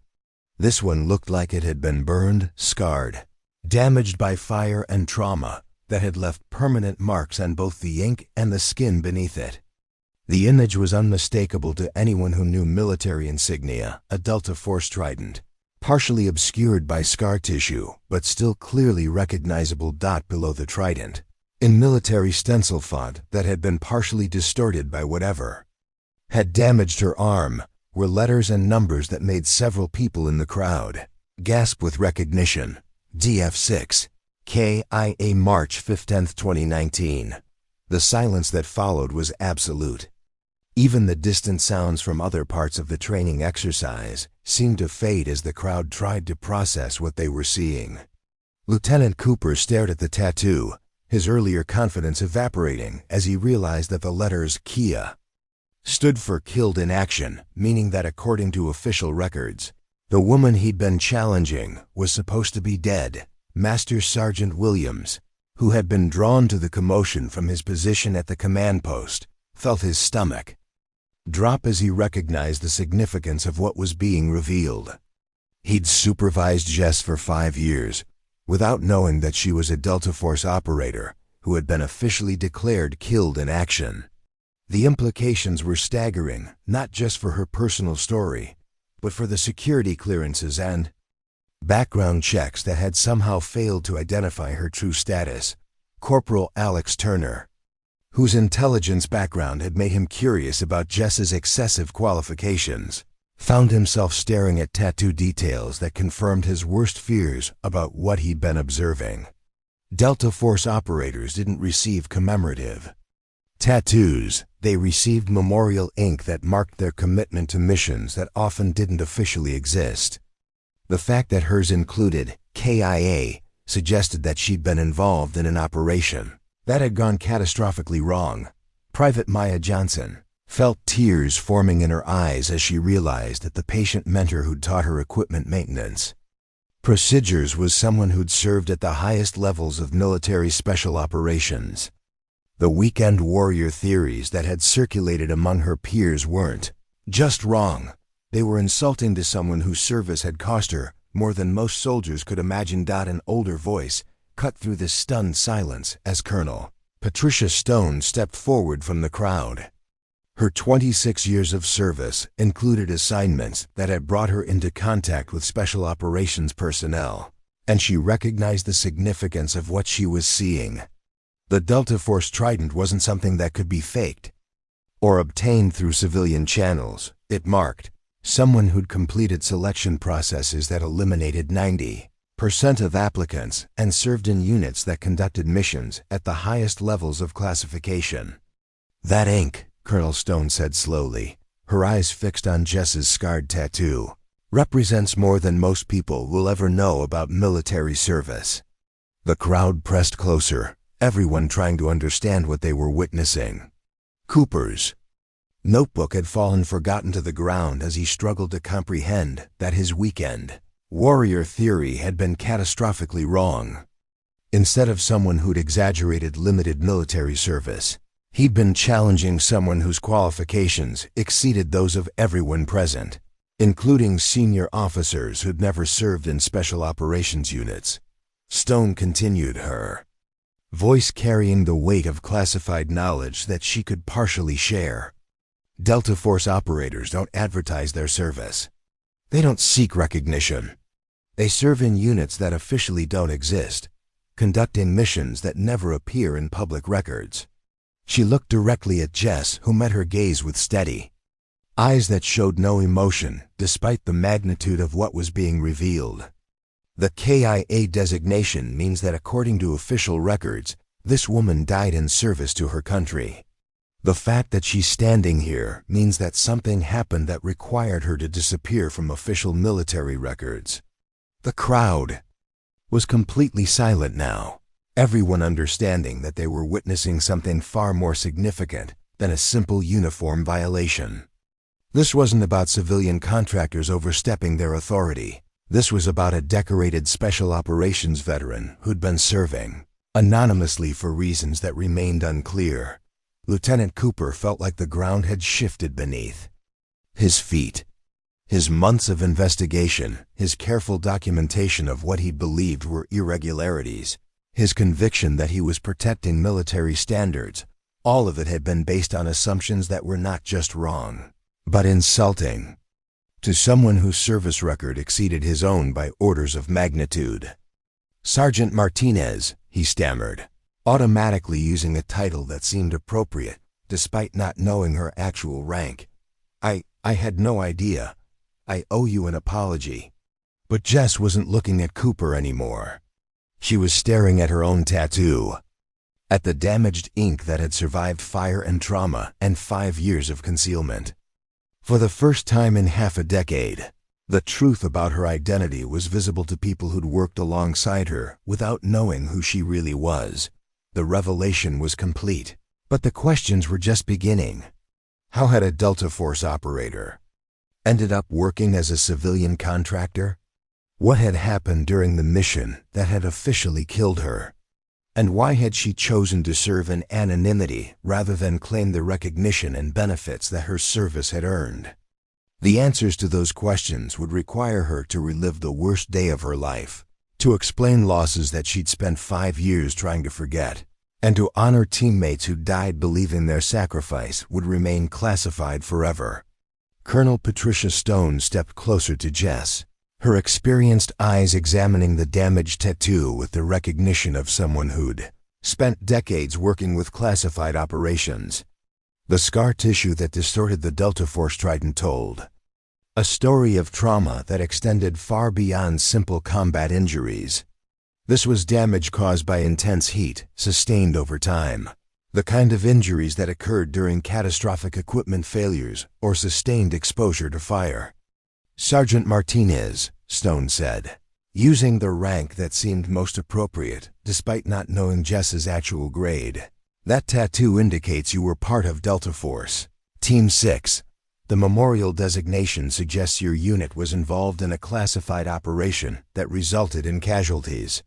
[SPEAKER 1] This one looked like it had been burned, scarred, damaged by fire and trauma that had left permanent marks on both the ink and the skin beneath it. The image was unmistakable to anyone who knew military insignia, a Delta Force trident, partially obscured by scar tissue, but still clearly recognizable dot below the trident, in military stencil font that had been partially distorted by whatever had damaged her arm, were letters and numbers that made several people in the crowd gasp with recognition. DF6, KIA March 15, 2019. The silence that followed was absolute. Even the distant sounds from other parts of the training exercise seemed to fade as the crowd tried to process what they were seeing. Lieutenant Cooper stared at the tattoo, his earlier confidence evaporating as he realized that the letters KIA stood for Killed in Action, meaning that according to official records, the woman he'd been challenging was supposed to be dead. Master Sergeant Williams, who had been drawn to the commotion from his position at the command post, felt his stomach drop as he recognized the significance of what was being revealed. He'd supervised Jess for 5 years, without knowing that she was a Delta Force operator who had been officially declared killed in action. The implications were staggering, not just for her personal story, but for the security clearances and background checks that had somehow failed to identify her true status. Corporal Alex Turner, whose intelligence background had made him curious about Jess's excessive qualifications, found himself staring at tattoo details that confirmed his worst fears about what he'd been observing. Delta Force operators didn't receive commemorative tattoos, they received memorial ink that marked their commitment to missions that often didn't officially exist. The fact that hers included KIA suggested that she'd been involved in an operation that had gone catastrophically wrong. Private Maya Johnson felt tears forming in her eyes as she realized that the patient mentor who'd taught her equipment maintenance procedures was someone who'd served at the highest levels of military special operations. The weekend warrior theories that had circulated among her peers weren't just wrong, they were insulting to someone whose service had cost her more than most soldiers could imagine. An older voice cut through the stunned silence as Colonel Patricia Stone stepped forward from the crowd. Her 26 years of service included assignments that had brought her into contact with special operations personnel, and she recognized the significance of what she was seeing. The Delta Force Trident wasn't something that could be faked or obtained through civilian channels. It marked someone who'd completed selection processes that eliminated 90% of applicants and served in units that conducted missions at the highest levels of classification. "That ink," Colonel Stone said slowly, her eyes fixed on Jess's scarred tattoo, represents more than most people will ever know about military service. The crowd pressed closer, everyone trying to understand what they were witnessing. Cooper's notebook had fallen forgotten to the ground as he struggled to comprehend that his weekend warrior theory had been catastrophically wrong. Instead of someone who'd exaggerated limited military service, he'd been challenging someone whose qualifications exceeded those of everyone present, including senior officers who'd never served in special operations units. Stone continued, her voice carrying the weight of classified knowledge that she could partially share. Delta Force operators don't advertise their service. They don't seek recognition. They serve in units that officially don't exist, conducting missions that never appear in public records. She looked directly at Jess, who met her gaze with steady eyes that showed no emotion despite the magnitude of what was being revealed. The KIA designation means that according to official records, this woman died in service to her country. The fact that she's standing here means that something happened that required her to disappear from official military records. The crowd was completely silent now, everyone understanding that they were witnessing something far more significant than a simple uniform violation. This wasn't about civilian contractors overstepping their authority. This was about a decorated special operations veteran who'd been serving anonymously for reasons that remained unclear. Lieutenant Cooper felt like the ground had shifted beneath his feet. His months of investigation, his careful documentation of what he believed were irregularities, his conviction that he was protecting military standards, all of it had been based on assumptions that were not just wrong, but insulting to someone whose service record exceeded his own by orders of magnitude. "Sergeant Martinez," he stammered, automatically using a title that seemed appropriate despite not knowing her actual rank. I had no idea. I owe you an apology." But Jess wasn't looking at Cooper anymore. She was staring at her own tattoo, at the damaged ink that had survived fire and trauma and 5 years of concealment. For the first time in half a decade, the truth about her identity was visible to people who'd worked alongside her without knowing who she really was. The revelation was complete, but the questions were just beginning. How had a Delta Force operator ended up working as a civilian contractor? What had happened during the mission that had officially killed her? And why had she chosen to serve in anonymity rather than claim the recognition and benefits that her service had earned? The answers to those questions would require her to relive the worst day of her life, to explain losses that she'd spent 5 years trying to forget, and to honor teammates who died believing their sacrifice would remain classified forever. Colonel Patricia Stone stepped closer to Jess, her experienced eyes examining the damaged tattoo with the recognition of someone who'd spent decades working with classified operations. The scar tissue that distorted the Delta Force Trident told a story of trauma that extended far beyond simple combat injuries. This was damage caused by intense heat, sustained over time. The kind of injuries that occurred during catastrophic equipment failures or sustained exposure to fire. "Sergeant Martinez," Stone said, using the rank that seemed most appropriate despite not knowing Jess's actual grade. "That tattoo indicates you were part of Delta Force. Team 6. The memorial designation suggests your unit was involved in a classified operation that resulted in casualties."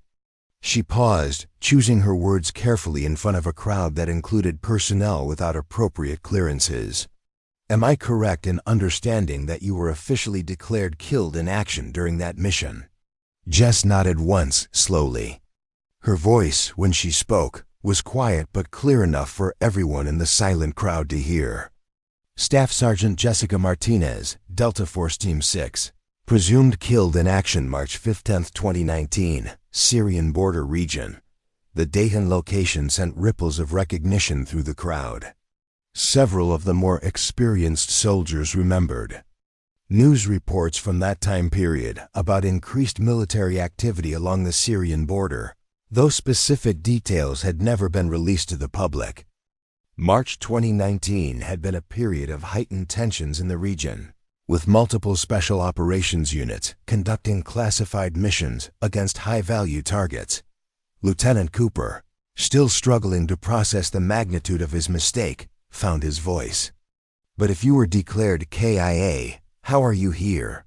[SPEAKER 1] She paused, choosing her words carefully in front of a crowd that included personnel without appropriate clearances. "Am I correct in understanding that you were officially declared killed in action during that mission?" Jess nodded once, slowly. Her voice, when she spoke, was quiet but clear enough for everyone in the silent crowd to hear. "Staff Sergeant Jessica Martinez, Delta Force Team 6. Presumed killed in action March 15, 2019, Syrian border region." The date and location sent ripples of recognition through the crowd. Several of the more experienced soldiers remembered news reports from that time period about increased military activity along the Syrian border, though specific details had never been released to the public. March 2019 had been a period of heightened tensions in the region. with multiple special operations units conducting classified missions against high-value targets. Lieutenant Cooper, still struggling to process the magnitude of his mistake, found his voice. "But if you were declared KIA, how are you here?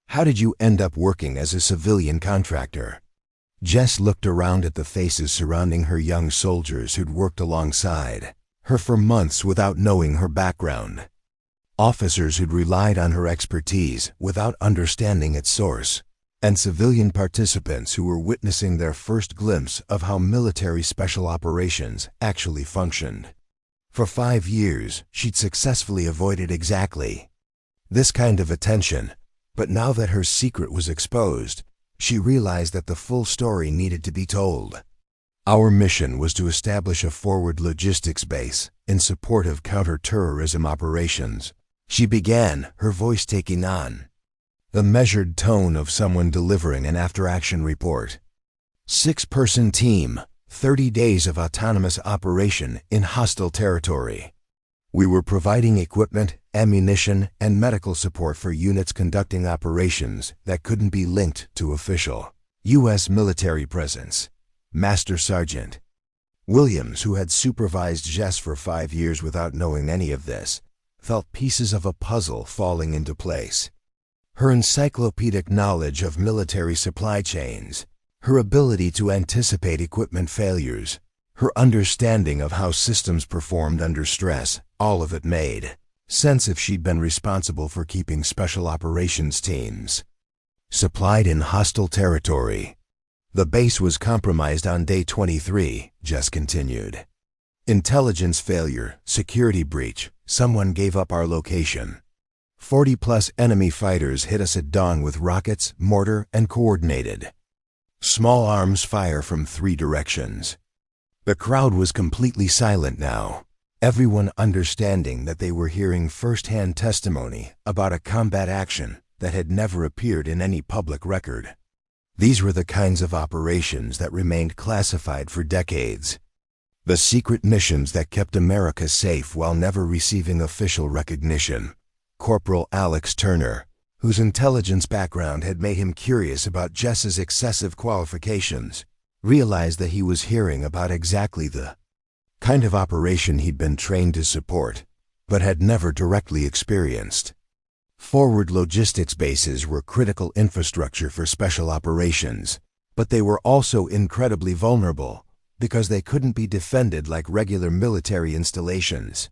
[SPEAKER 1] How did you end up working as a civilian contractor?" Jess looked around at the faces surrounding her young soldiers who'd worked alongside her for months without knowing her background. Officers who'd relied on her expertise without understanding its source, and civilian participants who were witnessing their first glimpse of how military special operations actually functioned. For 5 years, she'd successfully avoided exactly this kind of attention, but now that her secret was exposed, she realized that the full story needed to be told. "Our mission was to establish a forward logistics base in support of counter-terrorism operations," she began, her voice taking on the measured tone of someone delivering an after-action report. 6-person team, 30 days of autonomous operation in hostile territory. We were providing equipment, ammunition, and medical support for units conducting operations that couldn't be linked to official U.S. military presence. Master Sergeant Williams, who had supervised Jess for 5 years without knowing any of this, felt pieces of a puzzle falling into place. Her encyclopedic knowledge of military supply chains, her ability to anticipate equipment failures, her understanding of how systems performed under stress, all of it made sense if she'd been responsible for keeping special operations teams supplied in hostile territory. "The base was compromised on day 23, Jess continued. "Intelligence failure, security breach, someone gave up our location. 40-plus enemy fighters hit us at dawn with rockets, mortar, and coordinated small arms fire from 3 directions. The crowd was completely silent now, everyone understanding that they were hearing first-hand testimony about a combat action that had never appeared in any public record. These were the kinds of operations that remained classified for decades. The secret missions that kept America safe while never receiving official recognition. Corporal Alex Turner, whose intelligence background had made him curious about Jess's excessive qualifications, realized that he was hearing about exactly the kind of operation he'd been trained to support, but had never directly experienced. Forward logistics bases were critical infrastructure for special operations, but they were also incredibly vulnerable because they couldn't be defended like regular military installations.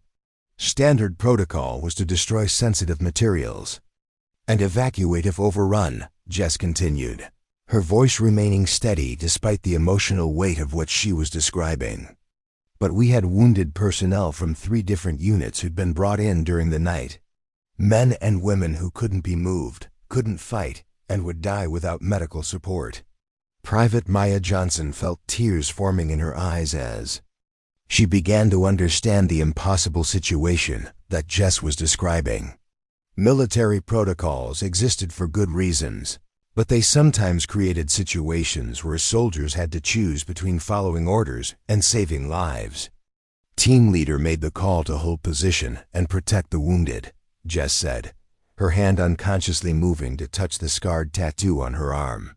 [SPEAKER 1] Standard protocol was to destroy sensitive materials and evacuate if overrun, Jess continued, her voice remaining steady despite the emotional weight of what she was describing. "But we had wounded personnel from 3 different units who'd been brought in during the night. Men and women who couldn't be moved, couldn't fight, and would die without medical support." Private Maya Johnson felt tears forming in her eyes as she began to understand the impossible situation that Jess was describing. Military protocols existed for good reasons, but they sometimes created situations where soldiers had to choose between following orders and saving lives. "Team leader made the call to hold position and protect the wounded," Jess said, her hand unconsciously moving to touch the scarred tattoo on her arm.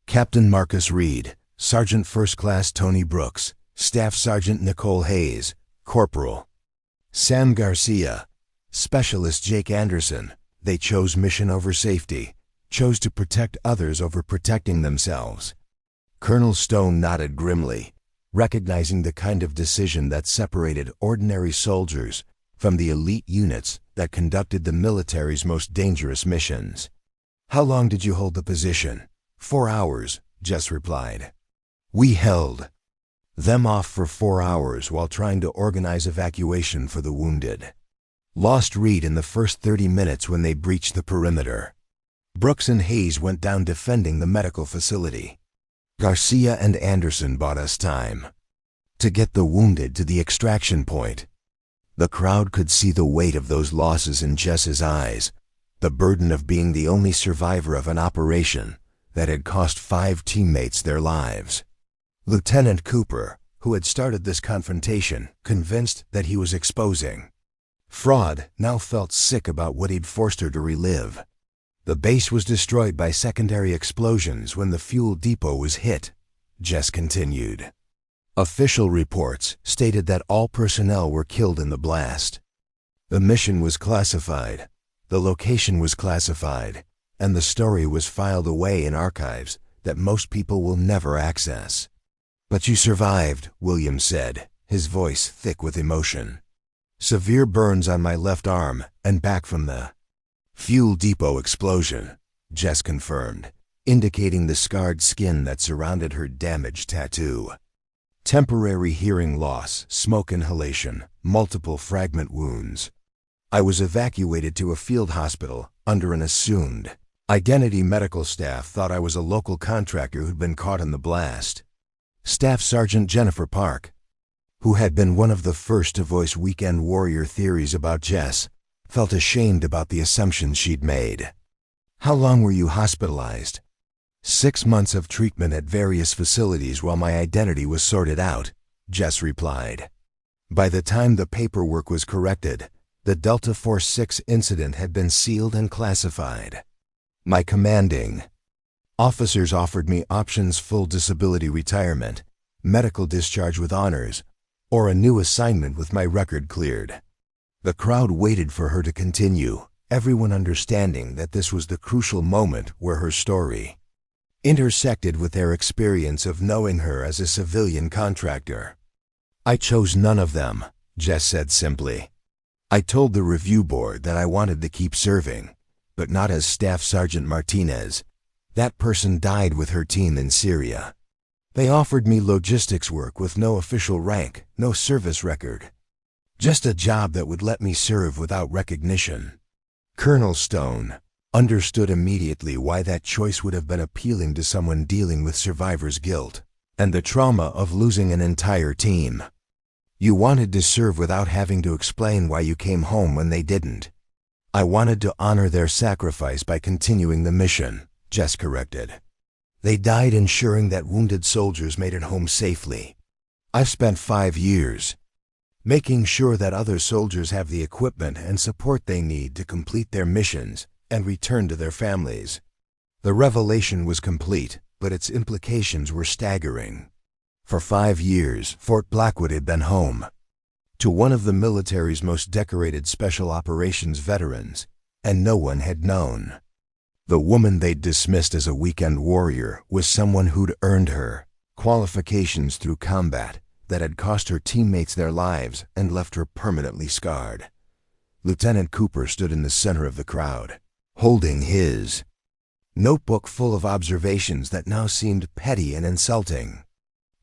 [SPEAKER 1] "Captain Marcus Reed, Sergeant First Class Tony Brooks, Staff Sergeant Nicole Hayes, Corporal Sam Garcia, Specialist Jake Anderson. They chose mission over safety, chose to protect others over protecting themselves." Colonel Stone nodded grimly, recognizing the kind of decision that separated ordinary soldiers from the elite units that conducted the military's most dangerous missions. "How long did you hold the position?" 4 hours, Jess replied. "We held them off for 4 hours while trying to organize evacuation for the wounded. Lost Reed in the first 30 minutes when they breached the perimeter. Brooks and Hayes went down defending the medical facility. Garcia and Anderson bought us time to get the wounded to the extraction point." The crowd could see the weight of those losses in Jess's eyes, the burden of being the only survivor of an operation that had cost 5 teammates their lives. Lieutenant Cooper, who had started this confrontation, convinced that he was exposing Fraud now felt sick about what he'd forced her to relive. The base was destroyed by secondary explosions when the fuel depot was hit, Jess continued. Official reports stated that all personnel were killed in the blast. The mission was classified, the location was classified, and the story was filed away in archives that most people will never access. "But you survived," William said, his voice thick with emotion. "Severe burns on my left arm and back from the fuel depot explosion," Jess confirmed, indicating the scarred skin that surrounded her damaged tattoo. "Temporary hearing loss, smoke inhalation, multiple fragment wounds. I was evacuated to a field hospital under an assumed identity. Medical staff thought I was a local contractor who'd been caught in the blast." Staff Sergeant Jennifer Park, who had been one of the first to voice weekend warrior theories about Jess, felt ashamed about the assumptions she'd made. "How long were you hospitalized?" 6 months of treatment at various facilities while my identity was sorted out," Jess replied. By the time the paperwork was corrected, the Delta Force 6 incident had been sealed and classified. "My commanding officers offered me options: full disability retirement, medical discharge with honors, or a new assignment with my record cleared." The crowd waited for her to continue, everyone understanding that this was the crucial moment where her story intersected with their experience of knowing her as a civilian contractor. "I chose none of them," Jess said simply. "I told the review board that I wanted to keep serving, but not as Staff Sergeant Martinez. That person died with her team in Syria. They offered me logistics work with no official rank, no service record. Just a job that would let me serve without recognition." Colonel Stone understood immediately why that choice would have been appealing to someone dealing with survivor's guilt and the trauma of losing an entire team. "You wanted to serve without having to explain why you came home when they didn't. I wanted to honor their sacrifice by continuing the mission," Jess corrected. "They died ensuring that wounded soldiers made it home safely. I've spent 5 years making sure that other soldiers have the equipment and support they need to complete their missions and return to their families." The revelation was complete, but its implications were staggering. For 5 years, Fort Blackwood had been home to one of the military's most decorated special operations veterans, and no one had known. The woman they'd dismissed as a weekend warrior was someone who'd earned her qualifications through combat that had cost her teammates their lives and left her permanently scarred. Lieutenant Cooper stood in the center of the crowd, holding his notebook full of observations that now seemed petty and insulting.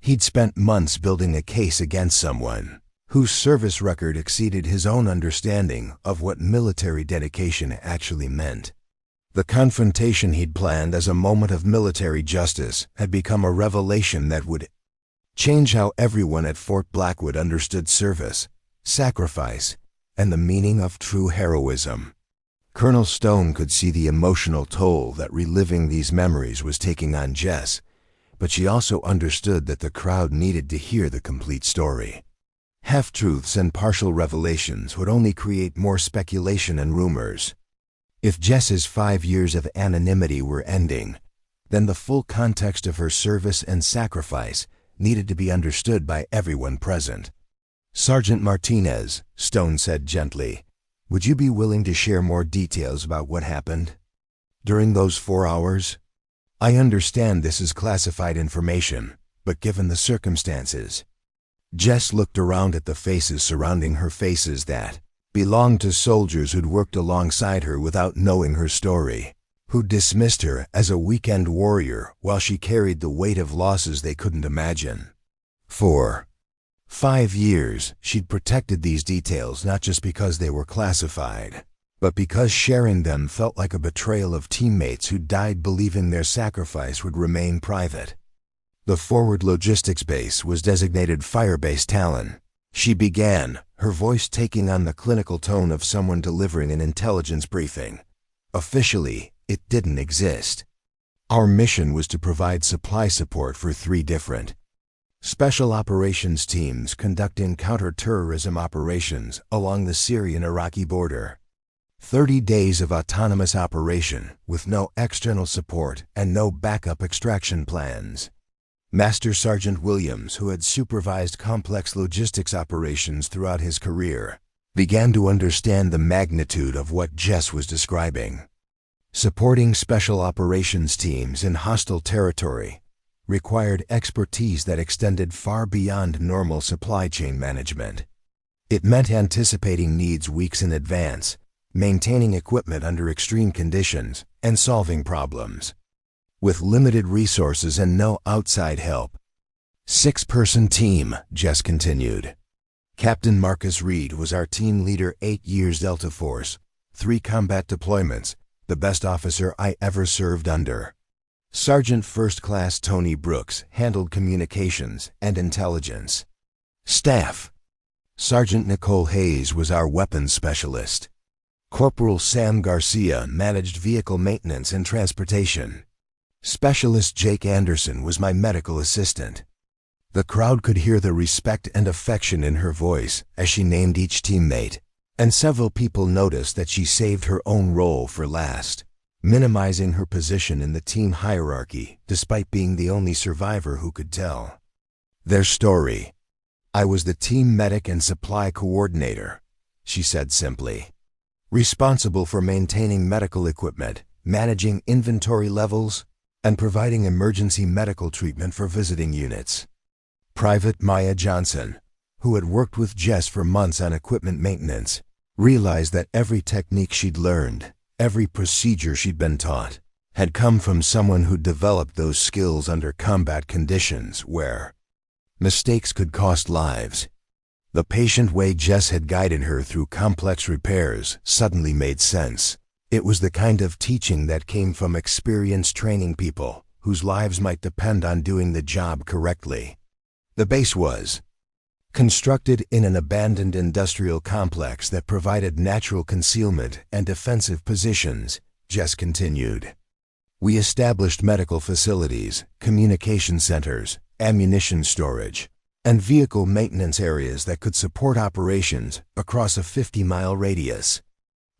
[SPEAKER 1] He'd spent months building a case against someone whose service record exceeded his own understanding of what military dedication actually meant. The confrontation he'd planned as a moment of military justice had become a revelation that would change how everyone at Fort Blackwood understood service, sacrifice, and the meaning of true heroism. Colonel Stone could see the emotional toll that reliving these memories was taking on Jess, but she also understood that the crowd needed to hear the complete story. Half-truths and partial revelations would only create more speculation and rumors. If Jess's 5 years of anonymity were ending, then the full context of her service and sacrifice needed to be understood by everyone present. "Sergeant Martinez," Stone said gently, "would you be willing to share more details about what happened during those 4 hours? I understand this is classified information, but given the circumstances." Jess looked around at the faces surrounding her, faces that belonged to soldiers who'd worked alongside her without knowing her story, who dismissed her as a weekend warrior while she carried the weight of losses they couldn't imagine. For 5 years, she'd protected these details not just because they were classified, but because sharing them felt like a betrayal of teammates who died believing their sacrifice would remain private. The forward logistics base was designated Firebase Talon. She began, her voice taking on the clinical tone of someone delivering an intelligence briefing. Officially, it didn't exist. Our mission was to provide supply support for 3 different Special operations teams conducting counter-terrorism operations along the Syrian-Iraqi border. 30 days of autonomous operation with no external support and no backup extraction plans. Master Sergeant Williams, who had supervised complex logistics operations throughout his career, began to understand the magnitude of what Jess was describing. Supporting special operations teams in hostile territory required expertise that extended far beyond normal supply chain management. It meant anticipating needs weeks in advance, maintaining equipment under extreme conditions, and solving problems. With limited resources and no outside help. 6-person team, Jess continued. Captain Marcus Reed was our team leader, 8 years Delta Force, 3 combat deployments, the best officer I ever served under. Sergeant First Class Tony Brooks handled communications and intelligence. Staff. Sergeant Nicole Hayes was our weapons specialist. Corporal Sam Garcia managed vehicle maintenance and transportation. Specialist Jake Anderson was my medical assistant. The crowd could hear the respect and affection in her voice as she named each teammate, and several people noticed that she saved her own role for last, minimizing her position in the team hierarchy despite being the only survivor who could tell their story. I was the team medic and supply coordinator, she said simply. Responsible for maintaining medical equipment, managing inventory levels, and providing emergency medical treatment for visiting units. Private Maya Johnson, who had worked with Jess for months on equipment maintenance, realized that every technique she'd learned, every procedure she'd been taught, had come from someone who'd developed those skills under combat conditions where mistakes could cost lives. The patient way Jess had guided her through complex repairs suddenly made sense. It was the kind of teaching that came from experienced training people whose lives might depend on doing the job correctly. The base was constructed in an abandoned industrial complex that provided natural concealment and defensive positions, Jess continued. We established medical facilities, communication centers, ammunition storage, and vehicle maintenance areas that could support operations across a 50-mile radius.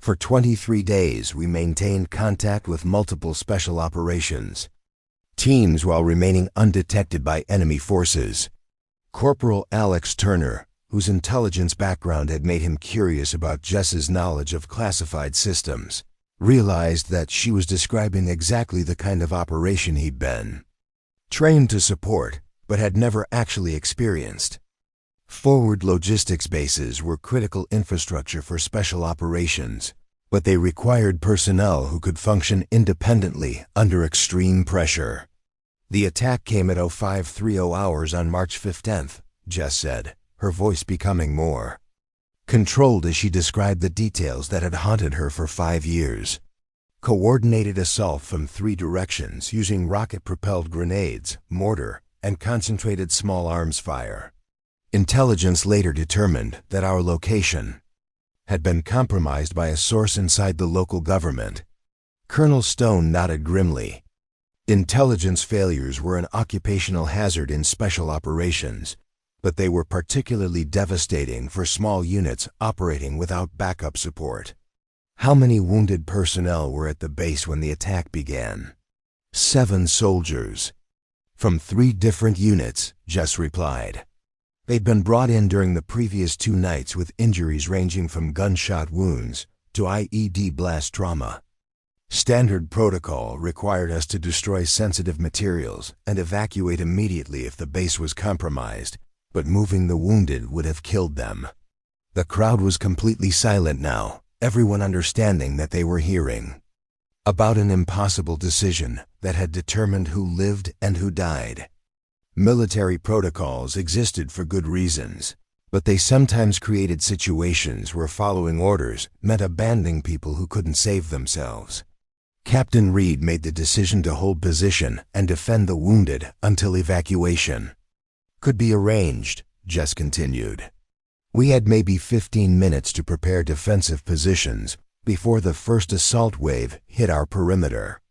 [SPEAKER 1] For 23 days, we maintained contact with multiple special operations teams while remaining undetected by enemy forces. Corporal Alex Turner, whose intelligence background had made him curious about Jess's knowledge of classified systems, realized that she was describing exactly the kind of operation he'd been trained to support, but had never actually experienced. Forward logistics bases were critical infrastructure for special operations, but they required personnel who could function independently under extreme pressure. The attack came at 0530 hours on March 15th, Jess said, her voice becoming more controlled as she described the details that had haunted her for 5 years. Coordinated assault from 3 directions using rocket-propelled grenades, mortar, and concentrated small arms fire. Intelligence later determined that our location had been compromised by a source inside the local government. Colonel Stone nodded grimly. Intelligence failures were an occupational hazard in special operations, but they were particularly devastating for small units operating without backup support. How many wounded personnel were at the base when the attack began? 7 soldiers. From 3 different units, Jess replied. They'd been brought in during the previous 2 nights with injuries ranging from gunshot wounds to IED blast trauma. Standard protocol required us to destroy sensitive materials and evacuate immediately if the base was compromised, but moving the wounded would have killed them. The crowd was completely silent now, everyone understanding that they were hearing about an impossible decision that had determined who lived and who died. Military protocols existed for good reasons, but they sometimes created situations where following orders meant abandoning people who couldn't save themselves. Captain Reed made the decision to hold position and defend the wounded until evacuation could be arranged, Jess continued. We had maybe 15 minutes to prepare defensive positions before the first assault wave hit our perimeter.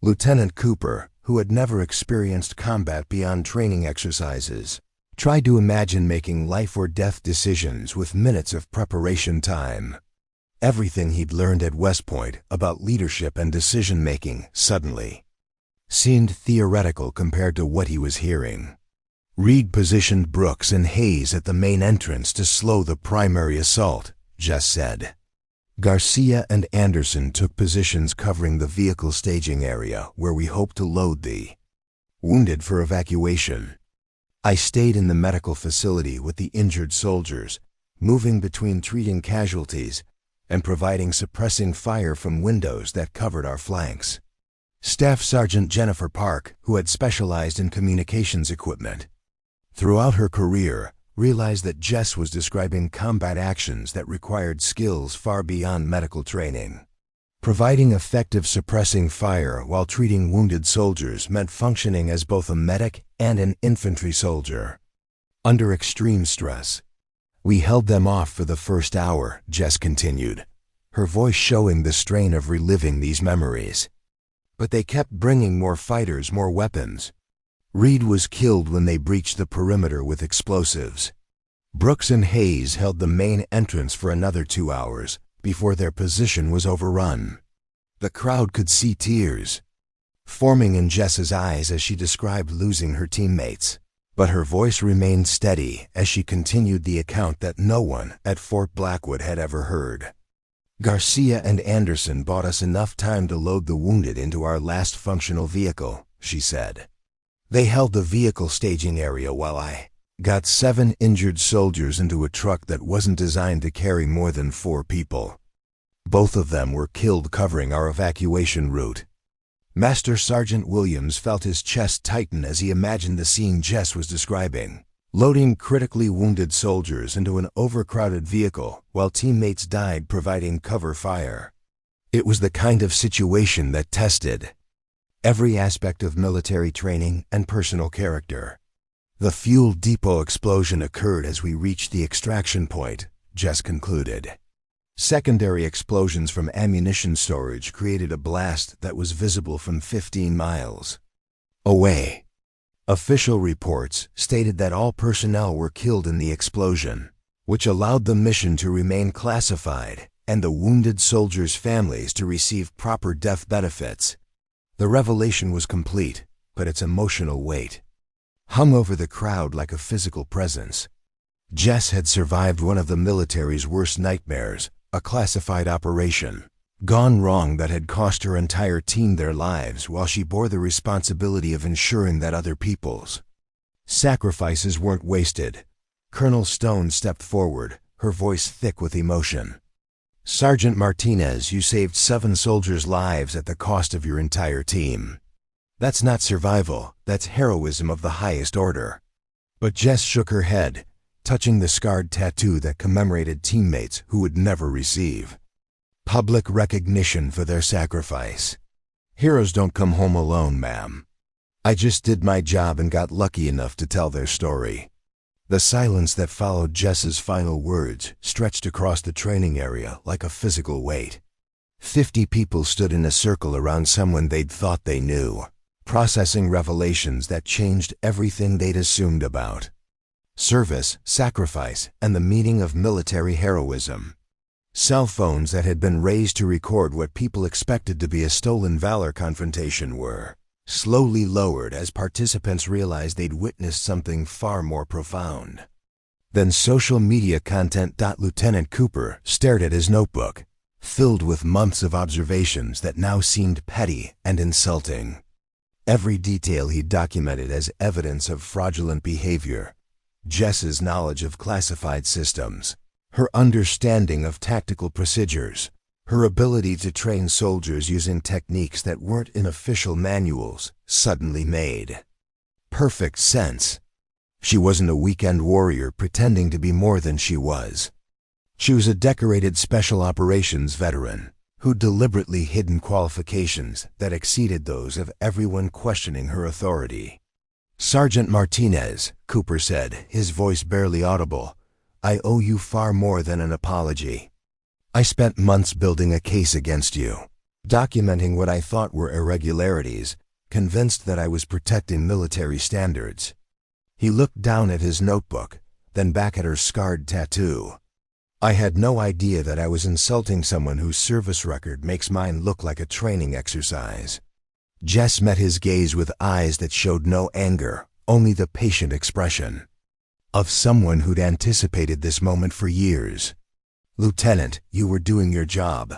[SPEAKER 1] Lieutenant Cooper, who had never experienced combat beyond training exercises, Try to imagine making life or death decisions with minutes of preparation time. Everything he'd learned at West Point about leadership and decision-making suddenly seemed theoretical compared to what he was hearing. Reed positioned Brooks and Hayes at the main entrance to slow the primary assault, Jess said. Garcia and Anderson took positions covering the vehicle staging area where we hoped to load the wounded for evacuation. I stayed in the medical facility with the injured soldiers, moving between treating casualties and providing suppressing fire from windows that covered our flanks. Staff Sergeant Jennifer Park, who had specialized in communications equipment throughout her career, realized that Jess was describing combat actions that required skills far beyond medical training. Providing effective suppressing fire while treating wounded soldiers meant functioning as both a medic and an infantry soldier. Under extreme stress, we held them off for the first hour, Jess continued, her voice showing the strain of reliving these memories. But they kept bringing more fighters, more weapons. Reed was killed when they breached the perimeter with explosives. Brooks and Hayes held the main entrance for another 2 hours before their position was overrun. The crowd could see tears forming in Jess's eyes as she described losing her teammates, but her voice remained steady as she continued the account that no one at Fort Blackwood had ever heard. Garcia and Anderson bought us enough time to load the wounded into our last functional vehicle, she said. They held the vehicle staging area while I got 7 injured soldiers into a truck that wasn't designed to carry more than 4 people. Both of them were killed covering our evacuation route. Master Sergeant Williams felt his chest tighten as he imagined the scene Jess was describing, loading critically wounded soldiers into an overcrowded vehicle while teammates died providing cover fire. It was the kind of situation that tested every aspect of military training and personal character. The fuel depot explosion occurred as we reached the extraction point, Jess concluded. Secondary explosions from ammunition storage created a blast that was visible from 15 miles away. Official reports stated that all personnel were killed in the explosion, which allowed the mission to remain classified and the wounded soldiers' families to receive proper death benefits. The revelation was complete, but its emotional weight hung over the crowd like a physical presence. Jess had survived one of the military's worst nightmares, a classified operation gone wrong that had cost her entire team their lives while she bore the responsibility of ensuring that other people's sacrifices weren't wasted. Colonel Stone stepped forward, her voice thick with emotion. Sergeant Martinez, you saved 7 soldiers' lives at the cost of your entire team. That's not survival, that's heroism of the highest order. But Jess shook her head, touching the scarred tattoo that commemorated teammates who would never receive public recognition for their sacrifice. Heroes don't come home alone, ma'am. I just did my job and got lucky enough to tell their story. The silence that followed Jess's final words stretched across the training area like a physical weight. 50 people stood in a circle around someone they'd thought they knew, processing revelations that changed everything they'd assumed about service, sacrifice, and the meaning of military heroism. Cell phones that had been raised to record what people expected to be a stolen valor confrontation were slowly lowered as participants realized they'd witnessed something far more profound than social media content. Lieutenant Cooper stared at his notebook, filled with months of observations that now seemed petty and insulting. Every detail he documented as evidence of fraudulent behavior. Jess's knowledge of classified systems, her understanding of tactical procedures, her ability to train soldiers using techniques that weren't in official manuals, suddenly made perfect sense. She wasn't a weekend warrior pretending to be more than she was. She was a decorated special operations veteran who deliberately hidden qualifications that exceeded those of everyone questioning her authority. Sergeant Martinez, Cooper said, his voice barely audible, I owe you far more than an apology. I spent months building a case against you, documenting what I thought were irregularities, convinced that I was protecting military standards. He looked down at his notebook, then back at her scarred tattoo. I had no idea that I was insulting someone whose service record makes mine look like a training exercise. Jess met his gaze with eyes that showed no anger, only the patient expression of someone who'd anticipated this moment for years. Lieutenant, you were doing your job.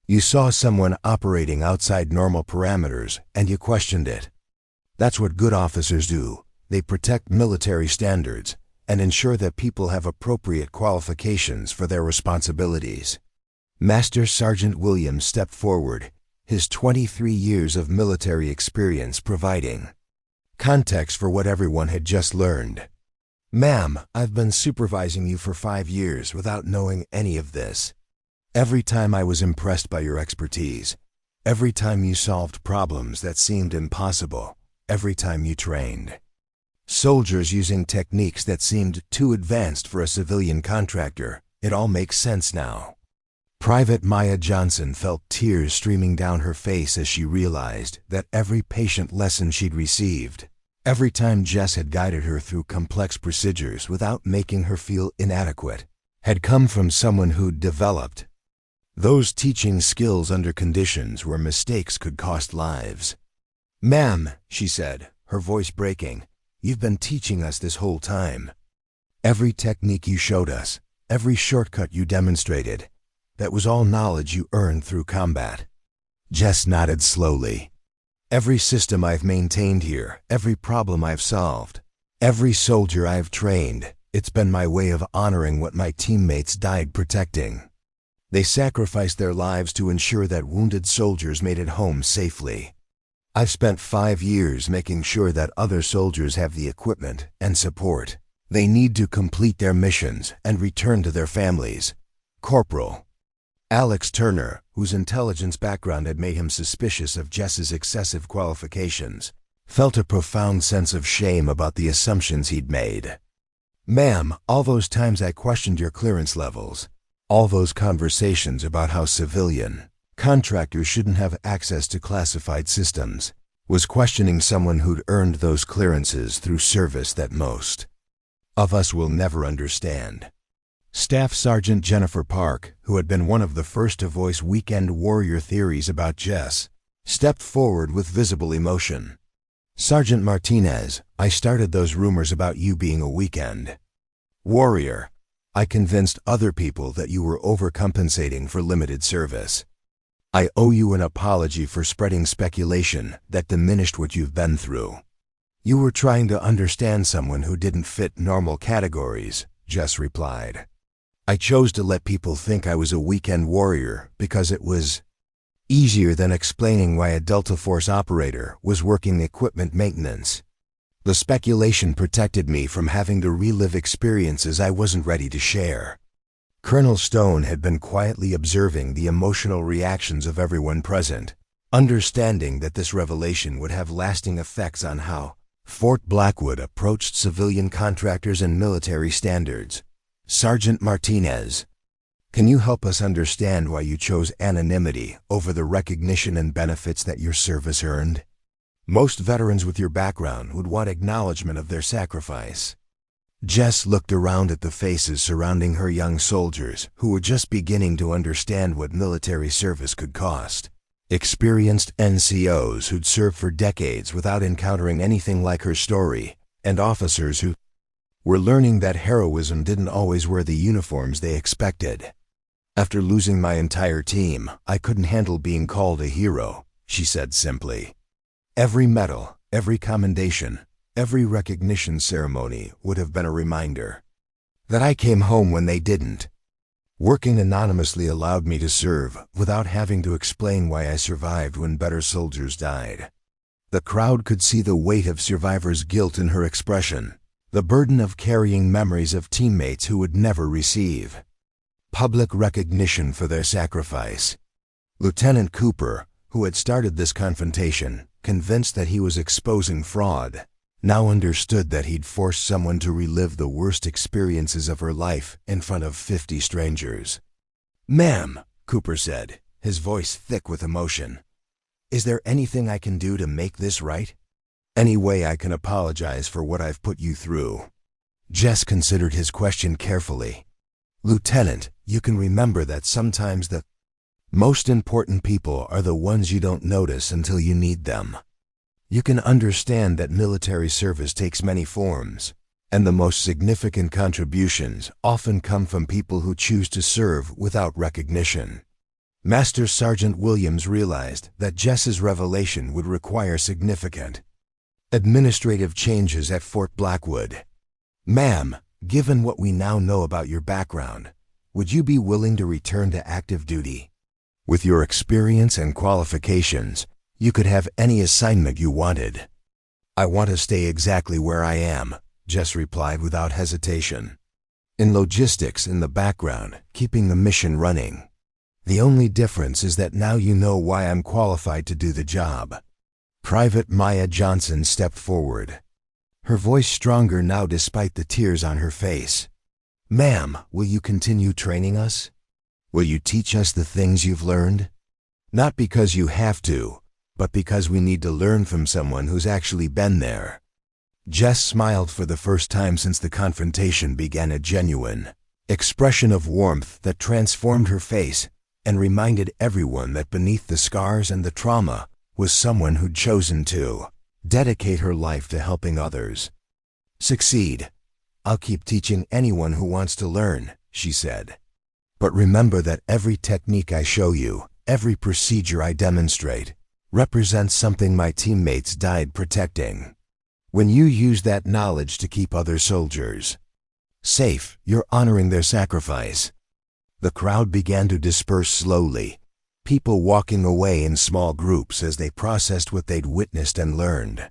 [SPEAKER 1] You saw someone operating outside normal parameters, and you questioned it. That's what good officers do. They protect military standards and ensure that people have appropriate qualifications for their responsibilities. Master Sergeant Williams stepped forward, his 23 years of military experience providing context for what everyone had just learned. Ma'am, I've been supervising you for 5 years without knowing any of this. Every time I was impressed by your expertise, every time you solved problems that seemed impossible, every time you trained soldiers using techniques that seemed too advanced for a civilian contractor, it all makes sense now. Private Maya Johnson felt tears streaming down her face as she realized that every patient lesson she'd received, every time Jess had guided her through complex procedures without making her feel inadequate, had come from someone who'd developed those teaching skills under conditions where mistakes could cost lives. Ma'am, she said, her voice breaking, you've been teaching us this whole time. Every technique you showed us, every shortcut you demonstrated, that was all knowledge you earned through combat. Jess nodded slowly. Every system I've maintained here, every problem I've solved, every soldier I've trained, it's been my way of honoring what my teammates died protecting. They sacrificed their lives to ensure that wounded soldiers made it home safely. I've spent 5 years making sure that other soldiers have the equipment and support they need to complete their missions and return to their families. Corporal Alex Turner, whose intelligence background had made him suspicious of Jess's excessive qualifications, felt a profound sense of shame about the assumptions he'd made. Ma'am, all those times I questioned your clearance levels, all those conversations about how civilian contractors shouldn't have access to classified systems, was questioning someone who'd earned those clearances through service that most of us will never understand. Staff Sergeant Jennifer Park, who had been one of the first to voice weekend warrior theories about Jess, stepped forward with visible emotion. Sergeant Martinez, I started those rumors about you being a weekend warrior. I convinced other people that you were overcompensating for limited service. I owe you an apology for spreading speculation that diminished what you've been through. You were trying to understand someone who didn't fit normal categories, Jess replied. I chose to let people think I was a weekend warrior because it was easier than explaining why a Delta Force operator was working equipment maintenance. The speculation protected me from having to relive experiences I wasn't ready to share. Colonel Stone had been quietly observing the emotional reactions of everyone present, understanding that this revelation would have lasting effects on how Fort Blackwood approached civilian contractors and military standards. Sergeant Martinez, can you help us understand why you chose anonymity over the recognition and benefits that your service earned? Most veterans with your background would want acknowledgement of their sacrifice. Jess looked around at the faces surrounding her young soldiers who were just beginning to understand what military service could cost. Experienced NCOs who'd served for decades without encountering anything like her story, and officers who were learning that heroism didn't always wear the uniforms they expected. After losing my entire team, I couldn't handle being called a hero, she said simply. Every medal, every commendation, every recognition ceremony would have been a reminder that I came home when they didn't. Working anonymously allowed me to serve without having to explain why I survived when better soldiers died. The crowd could see the weight of survivors' guilt in her expression, the burden of carrying memories of teammates who would never receive public recognition for their sacrifice. Lieutenant Cooper, who had started this confrontation, convinced that he was exposing fraud, now understood that he'd forced someone to relive the worst experiences of her life in front of 50 strangers. Ma'am, Cooper said, his voice thick with emotion, is there anything I can do to make this right? Any way I can apologize for what I've put you through? Jess considered his question carefully. Lieutenant, you can remember that sometimes the most important people are the ones you don't notice until you need them. You can understand that military service takes many forms, and the most significant contributions often come from people who choose to serve without recognition. Master Sergeant Williams realized that Jess's revelation would require significant administrative changes at Fort Blackwood. Ma'am, given what we now know about your background, would you be willing to return to active duty? With your experience and qualifications, you could have any assignment you wanted. I want to stay exactly where I am, Jess replied without hesitation. In logistics in the background, keeping the mission running. The only difference is that now you know why I'm qualified to do the job. Private Maya Johnson stepped forward, her voice stronger now despite the tears on her face. Ma'am, will you continue training us? Will you teach us the things you've learned? Not because you have to, but because we need to learn from someone who's actually been there. Jess smiled for the first time since the confrontation began, a genuine expression of warmth that transformed her face and reminded everyone that beneath the scars and the trauma was someone who'd chosen to dedicate her life to helping others succeed. I'll keep teaching anyone who wants to learn, she said. But remember that every technique I show you, every procedure I demonstrate, represents something my teammates died protecting. When you use that knowledge to keep other soldiers safe, you're honoring their sacrifice. The crowd began to disperse slowly, people walking away in small groups as they processed what they'd witnessed and learned.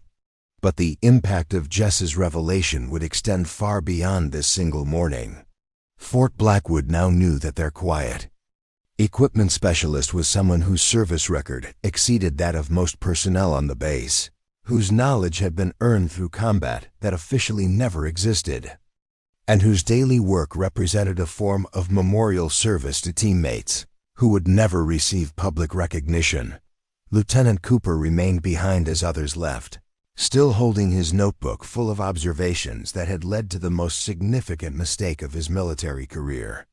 [SPEAKER 1] But the impact of Jess's revelation would extend far beyond this single morning. Fort Blackwood now knew that their quiet equipment specialist was someone whose service record exceeded that of most personnel on the base, whose knowledge had been earned through combat that officially never existed, and whose daily work represented a form of memorial service to teammates who would never receive public recognition. Lieutenant Cooper remained behind as others left, still holding his notebook full of observations that had led to the most significant mistake of his military career.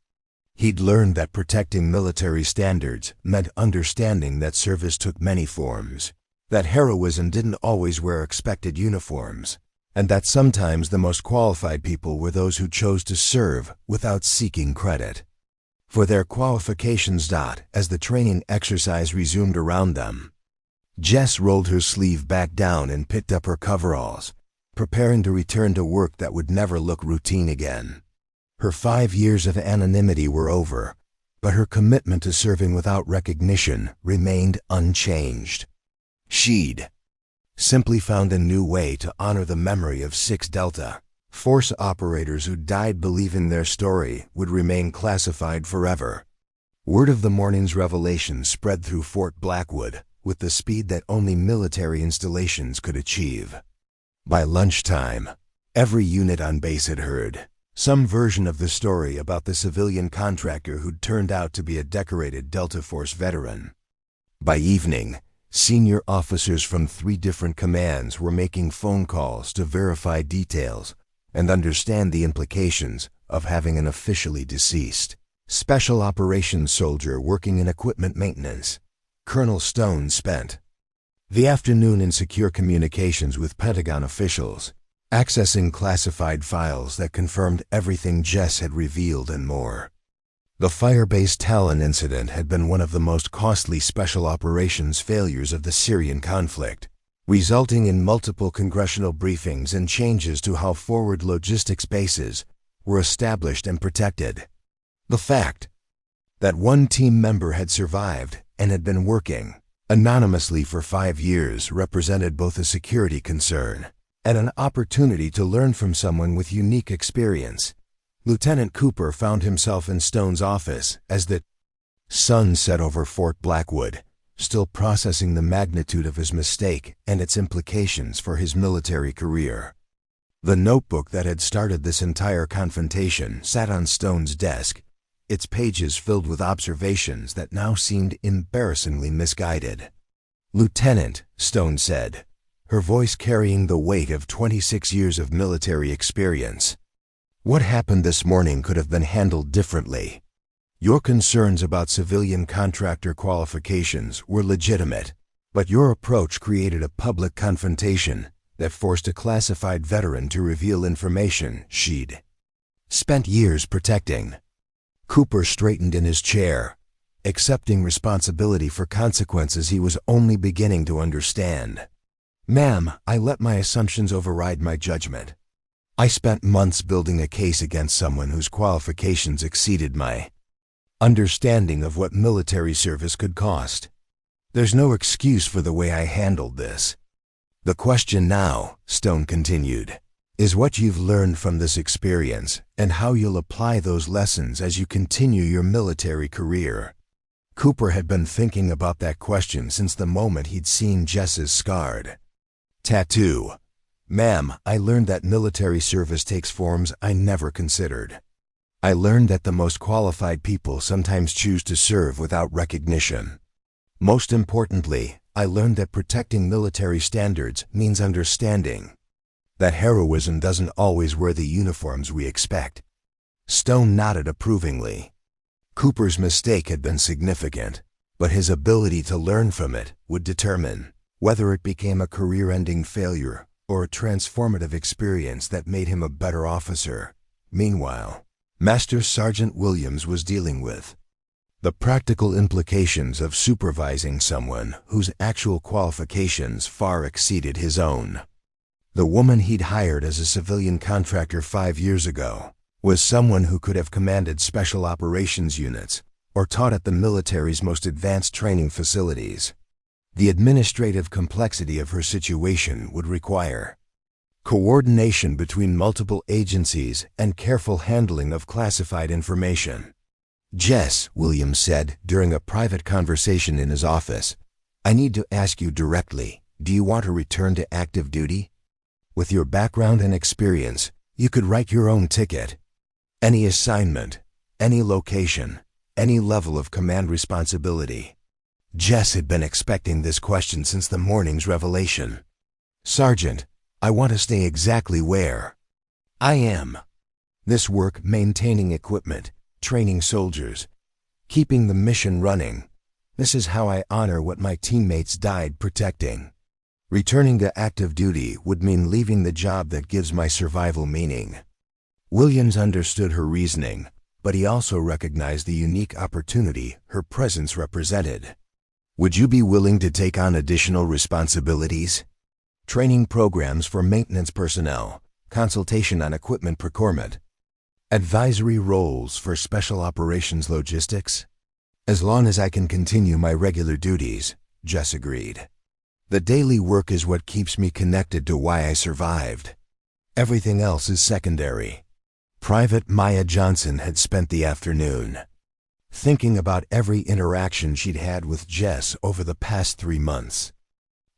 [SPEAKER 1] He'd learned that protecting military standards meant understanding that service took many forms, that heroism didn't always wear expected uniforms, and that sometimes the most qualified people were those who chose to serve without seeking credit for their qualifications. As the training exercise resumed around them, Jess rolled her sleeve back down and picked up her coveralls, preparing to return to work that would never look routine again. Her 5 years of anonymity were over, but her commitment to serving without recognition remained unchanged. She'd simply found a new way to honor the memory of 6 Delta Force operators who died believing their story would remain classified forever. Word of the morning's revelation spread through Fort Blackwood with the speed that only military installations could achieve. By lunchtime, every unit on base had heard some version of the story about the civilian contractor who'd turned out to be a decorated Delta Force veteran. By evening, senior officers from 3 different commands were making phone calls to verify details and understand the implications of having an officially deceased special operations soldier working in equipment maintenance. Colonel Stone spent the afternoon in secure communications with Pentagon officials, accessing classified files that confirmed everything Jess had revealed and more. The Firebase Talon incident had been one of the most costly special operations failures of the Syrian conflict, resulting in multiple congressional briefings and changes to how forward logistics bases were established and protected. The fact that one team member had survived and had been working anonymously for 5 years represented both a security concern and an opportunity to learn from someone with unique experience. Lieutenant Cooper found himself in Stone's office as the sun set over Fort Blackwood, still processing the magnitude of his mistake and its implications for his military career. The notebook that had started this entire confrontation sat on Stone's desk, its pages filled with observations that now seemed embarrassingly misguided. "Lieutenant," Stone said, her voice carrying the weight of 26 years of military experience. "What happened this morning could have been handled differently. Your concerns about civilian contractor qualifications were legitimate, but your approach created a public confrontation that forced a classified veteran to reveal information she'd spent years protecting." Cooper straightened in his chair, accepting responsibility for consequences he was only beginning to understand. "Ma'am, I let my assumptions override my judgment. I spent months building a case against someone whose qualifications exceeded my understanding of what military service could cost. There's no excuse for the way I handled this. The question now," Stone continued, "is what you've learned from this experience and how you'll apply those lessons as you continue your military career." Cooper had been thinking about that question since the moment he'd seen Jess's scarred tattoo. "Ma'am, I learned that military service takes forms I never considered. I learned that the most qualified people sometimes choose to serve without recognition. Most importantly, I learned that protecting military standards means understanding that heroism doesn't always wear the uniforms we expect." Stone nodded approvingly. Cooper's mistake had been significant, but his ability to learn from it would determine whether it became a career-ending failure or a transformative experience that made him a better officer. Meanwhile, Master Sergeant Williams was dealing with the practical implications of supervising someone whose actual qualifications far exceeded his own. The woman he'd hired as a civilian contractor 5 years ago was someone who could have commanded special operations units or taught at the military's most advanced training facilities. The administrative complexity of her situation would require coordination between multiple agencies and careful handling of classified information. "Jess," Williams said during a private conversation in his office, "I need to ask you directly, do you want to return to active duty? With your background and experience, you could write your own ticket. Any assignment, any location, any level of command responsibility." Jess had been expecting this question since the morning's revelation. "Sergeant, I want to stay exactly where I am. This work, maintaining equipment, training soldiers, keeping the mission running, this is how I honor what my teammates died protecting. Returning to active duty would mean leaving the job that gives my survival meaning." Williams understood her reasoning, but he also recognized the unique opportunity her presence represented. "Would you be willing to take on additional responsibilities? Training programs for maintenance personnel, consultation on equipment procurement, advisory roles for special operations logistics?" "As long as I can continue my regular duties," Jess agreed. "The daily work is what keeps me connected to why I survived. Everything else is secondary." Private Maya Johnson had spent the afternoon thinking about every interaction she'd had with Jess over the past 3 months.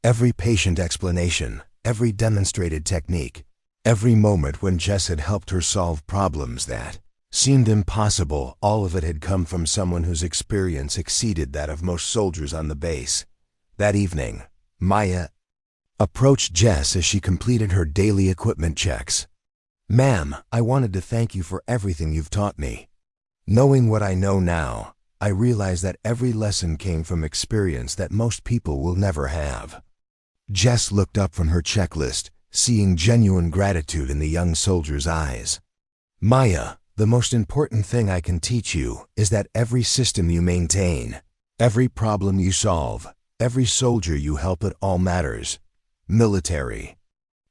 [SPEAKER 1] Every patient explanation, every demonstrated technique, every moment when Jess had helped her solve problems that seemed impossible, all of it had come from someone whose experience exceeded that of most soldiers on the base. That evening, Maya approached Jess as she completed her daily equipment checks. "Ma'am, I wanted to thank you for everything you've taught me. Knowing what I know now, I realize that every lesson came from experience that most people will never have." Jess looked up from her checklist, seeing genuine gratitude in the young soldier's eyes. "Maya, the most important thing I can teach you is that every system you maintain, every problem you solve, every soldier you help, it all matters. Military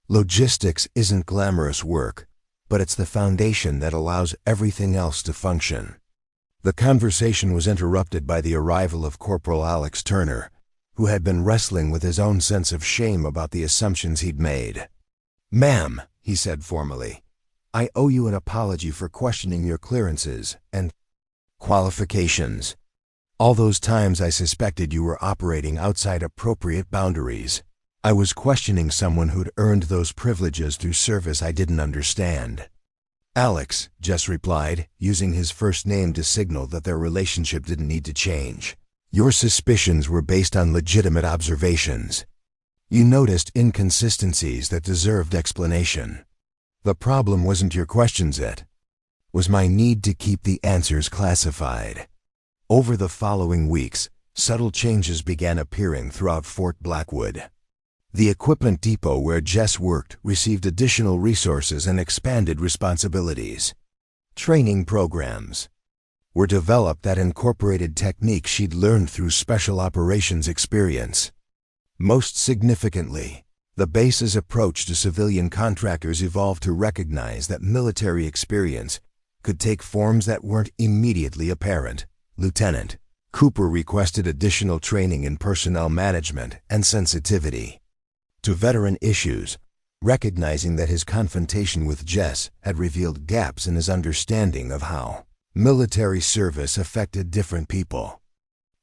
[SPEAKER 1] logistics isn't glamorous work, but it's the foundation that allows everything else to function." The conversation was interrupted by the arrival of Corporal Alex Turner, who had been wrestling with his own sense of shame about the assumptions he'd made. "Ma'am," he said formally, "I owe you an apology for questioning your clearances and qualifications. All those times I suspected you were operating outside appropriate boundaries. I was questioning someone who'd earned those privileges through service I didn't understand." "Alex," Jess replied, using his first name to signal that their relationship didn't need to change. "Your suspicions were based on legitimate observations. You noticed inconsistencies that deserved explanation. The problem wasn't your questions, it was my need to keep the answers classified. Over the following weeks, subtle changes began appearing throughout Fort Blackwood. The equipment depot where Jess worked received additional resources and expanded responsibilities. Training programs were developed that incorporated techniques she'd learned through special operations experience. Most significantly, the base's approach to civilian contractors evolved to recognize that military experience could take forms that weren't immediately apparent. Lieutenant Cooper requested additional training in personnel management and sensitivity to veteran issues, recognizing that his confrontation with Jess had revealed gaps in his understanding of how military service affected different people.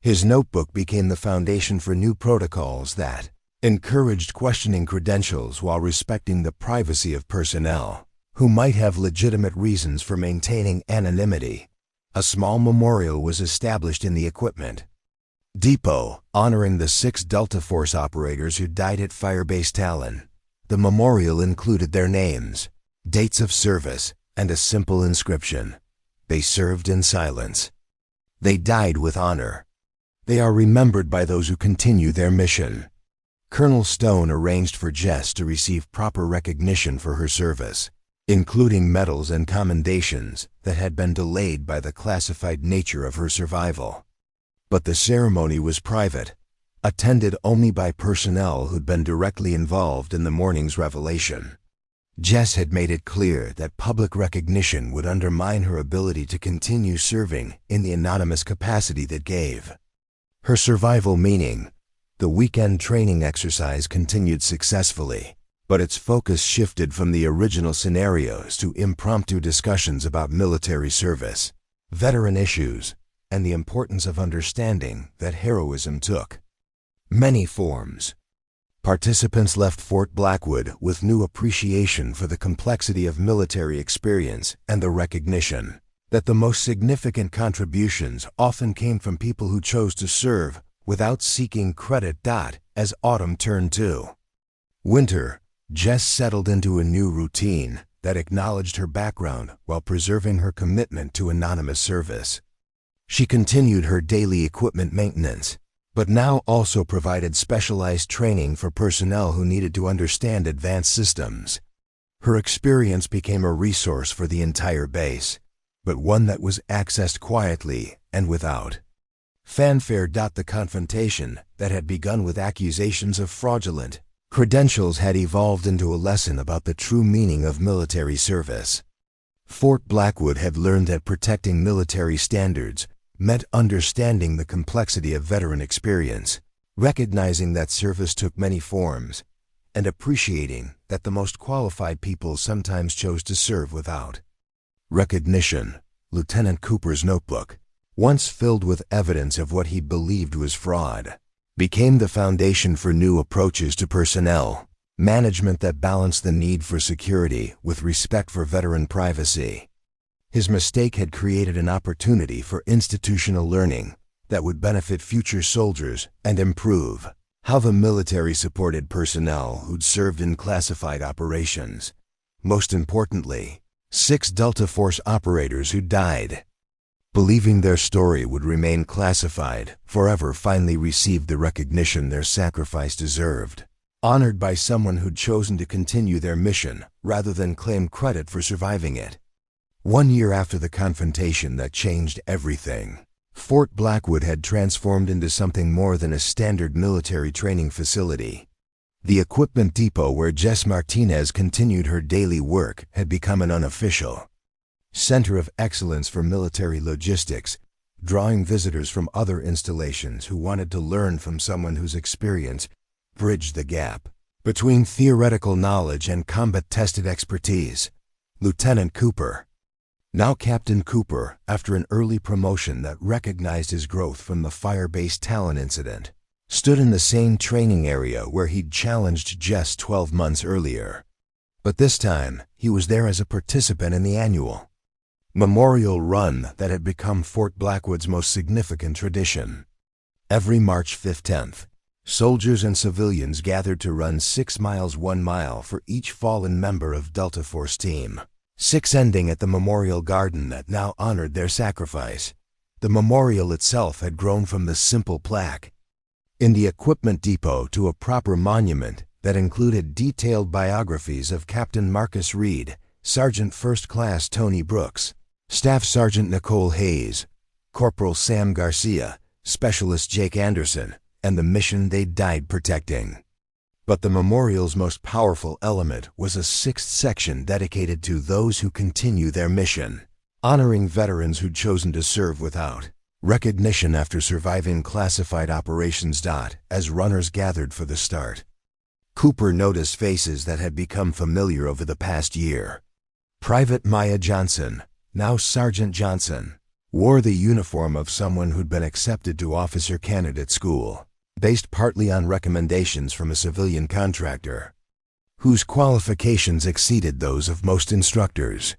[SPEAKER 1] His notebook became the foundation for new protocols that encouraged questioning credentials while respecting the privacy of personnel who might have legitimate reasons for maintaining anonymity. A small memorial was established in the equipment depot, honoring the 6 Delta Force operators who died at Firebase Talon. The memorial included their names, dates of service, and a simple inscription: "They served in silence. They died with honor. They are remembered by those who continue their mission." Colonel Stone arranged for Jess to receive proper recognition for her service, including medals and commendations that had been delayed by the classified nature of her survival. But the ceremony was private, attended only by personnel who'd been directly involved in the morning's revelation. Jess had made it clear that public recognition would undermine her ability to continue serving in the anonymous capacity that gave her survival meaning. The weekend training exercise continued successfully, but its focus shifted from the original scenarios to impromptu discussions about military service, veteran issues, and the importance of understanding that heroism took many forms. Participants left Fort Blackwood with new appreciation for the complexity of military experience and the recognition that the most significant contributions often came from people who chose to serve without seeking credit. As autumn turned to winter, Jess settled into a new routine that acknowledged her background while preserving her commitment to anonymous service. She continued her daily equipment maintenance, but now also provided specialized training for personnel who needed to understand advanced systems. Her experience became a resource for the entire base, but one that was accessed quietly and without fanfare. The confrontation that had begun with accusations of fraudulent credentials had evolved into a lesson about the true meaning of military service. Fort Blackwood had learned that protecting military standards meant understanding the complexity of veteran experience, recognizing that service took many forms, and appreciating that the most qualified people sometimes chose to serve without recognition. Lieutenant Cooper's notebook, once filled with evidence of what he believed was fraud, became the foundation for new approaches to personnel management that balanced the need for security with respect for veteran privacy. His mistake had created an opportunity for institutional learning that would benefit future soldiers and improve how the military supported personnel who'd served in classified operations. Most importantly, 6 Delta Force operators who died, believing their story would remain classified forever, finally received the recognition their sacrifice deserved, honored by someone who'd chosen to continue their mission rather than claim credit for surviving it. 1 year after the confrontation that changed everything, Fort Blackwood had transformed into something more than a standard military training facility. The equipment depot where Jess Martinez continued her daily work had become an unofficial center of excellence for military logistics, drawing visitors from other installations who wanted to learn from someone whose experience bridged the gap between theoretical knowledge and combat-tested expertise. Lieutenant Cooper, now Captain Cooper, after an early promotion that recognized his growth from the Firebase Talon incident, stood in the same training area where he'd challenged Jess 12 months earlier. But this time, he was there as a participant in the annual memorial run that had become Fort Blackwood's most significant tradition. Every March 15th, Soldiers and civilians gathered to run 6 miles, 1 mile for each fallen member of Delta Force team. 6 ending at the memorial garden that now honored their sacrifice. The memorial itself had grown from the simple plaque in the equipment depot to a proper monument that included detailed biographies of Captain Marcus Reed, Sergeant First Class Tony Brooks, Staff Sergeant Nicole Hayes, Corporal Sam Garcia, Specialist Jake Anderson, and the mission they died protecting. But the memorial's most powerful element was a 6th section dedicated to those who continue their mission, honoring veterans who'd chosen to serve without recognition after surviving classified operations. As runners gathered for the start, Cooper noticed faces that had become familiar over the past year. Private Maya Johnson, now Sergeant Johnson, wore the uniform of someone who'd been accepted to officer candidate school, based partly on recommendations from a civilian contractor, whose qualifications exceeded those of most instructors.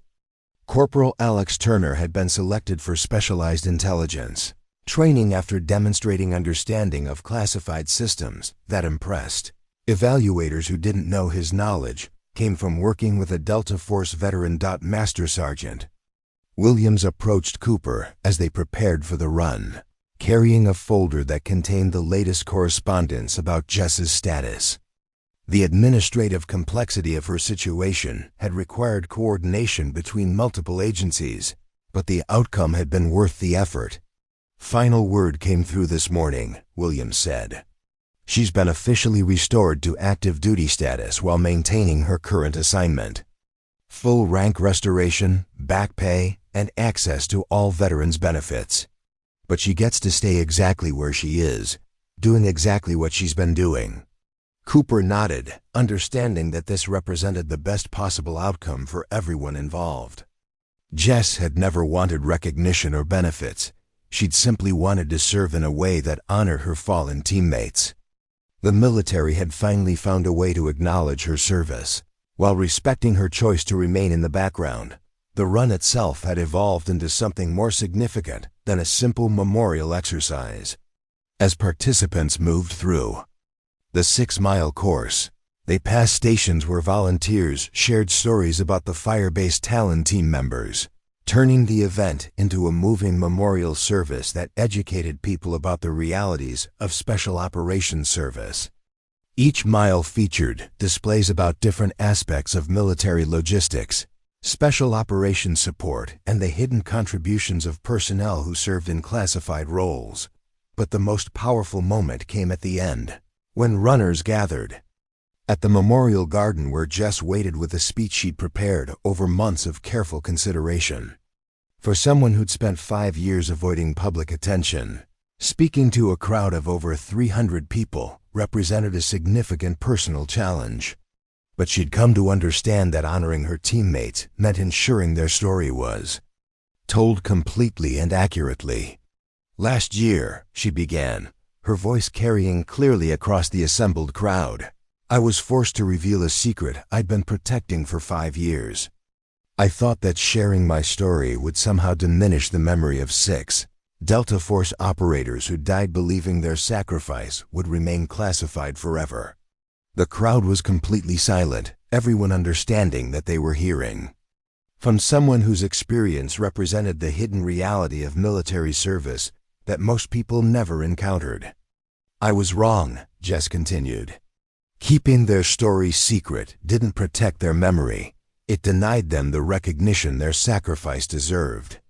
[SPEAKER 1] Corporal Alex Turner had been selected for specialized intelligence training after demonstrating understanding of classified systems that impressed evaluators who didn't know his knowledge came from working with a Delta Force veteran. Master Sergeant Williams approached Cooper as they prepared for the run, carrying a folder that contained the latest correspondence about Jess's status. The administrative complexity of her situation had required coordination between multiple agencies, but the outcome had been worth the effort. Final word came through this morning, Williams said. She's been officially restored to active duty status while maintaining her current assignment. Full rank restoration, back pay, and access to all veterans' benefits. But she gets to stay exactly where she is, doing exactly what she's been doing. Cooper nodded, understanding that this represented the best possible outcome for everyone involved. Jess had never wanted recognition or benefits. She'd simply wanted to serve in a way that honored her fallen teammates. The military had finally found a way to acknowledge her service, while respecting her choice to remain in the background. The run itself had evolved into something more significant than a simple memorial exercise. As participants moved through the 6-mile course, they passed stations where volunteers shared stories about the fire-based Talon team members, turning the event into a moving memorial service that educated people about the realities of special operations service. Each mile featured displays about different aspects of military logistics, special operations support, and the hidden contributions of personnel who served in classified roles. But the most powerful moment came at the end, when runners gathered at the memorial garden where Jess waited with a speech she'd prepared over months of careful consideration. For someone who'd spent 5 years avoiding public attention, speaking to a crowd of over 300 people represented a significant personal challenge. But she'd come to understand that honoring her teammates meant ensuring their story was told completely and accurately. Last year, she began, her voice carrying clearly across the assembled crowd, I was forced to reveal a secret I'd been protecting for 5 years. I thought that sharing my story would somehow diminish the memory of 6 Delta Force operators who died believing their sacrifice would remain classified forever. The crowd was completely silent, everyone understanding that they were hearing from someone whose experience represented the hidden reality of military service that most people never encountered. I was wrong, Jess continued. Keeping their story secret didn't protect their memory. It denied them the recognition their sacrifice deserved.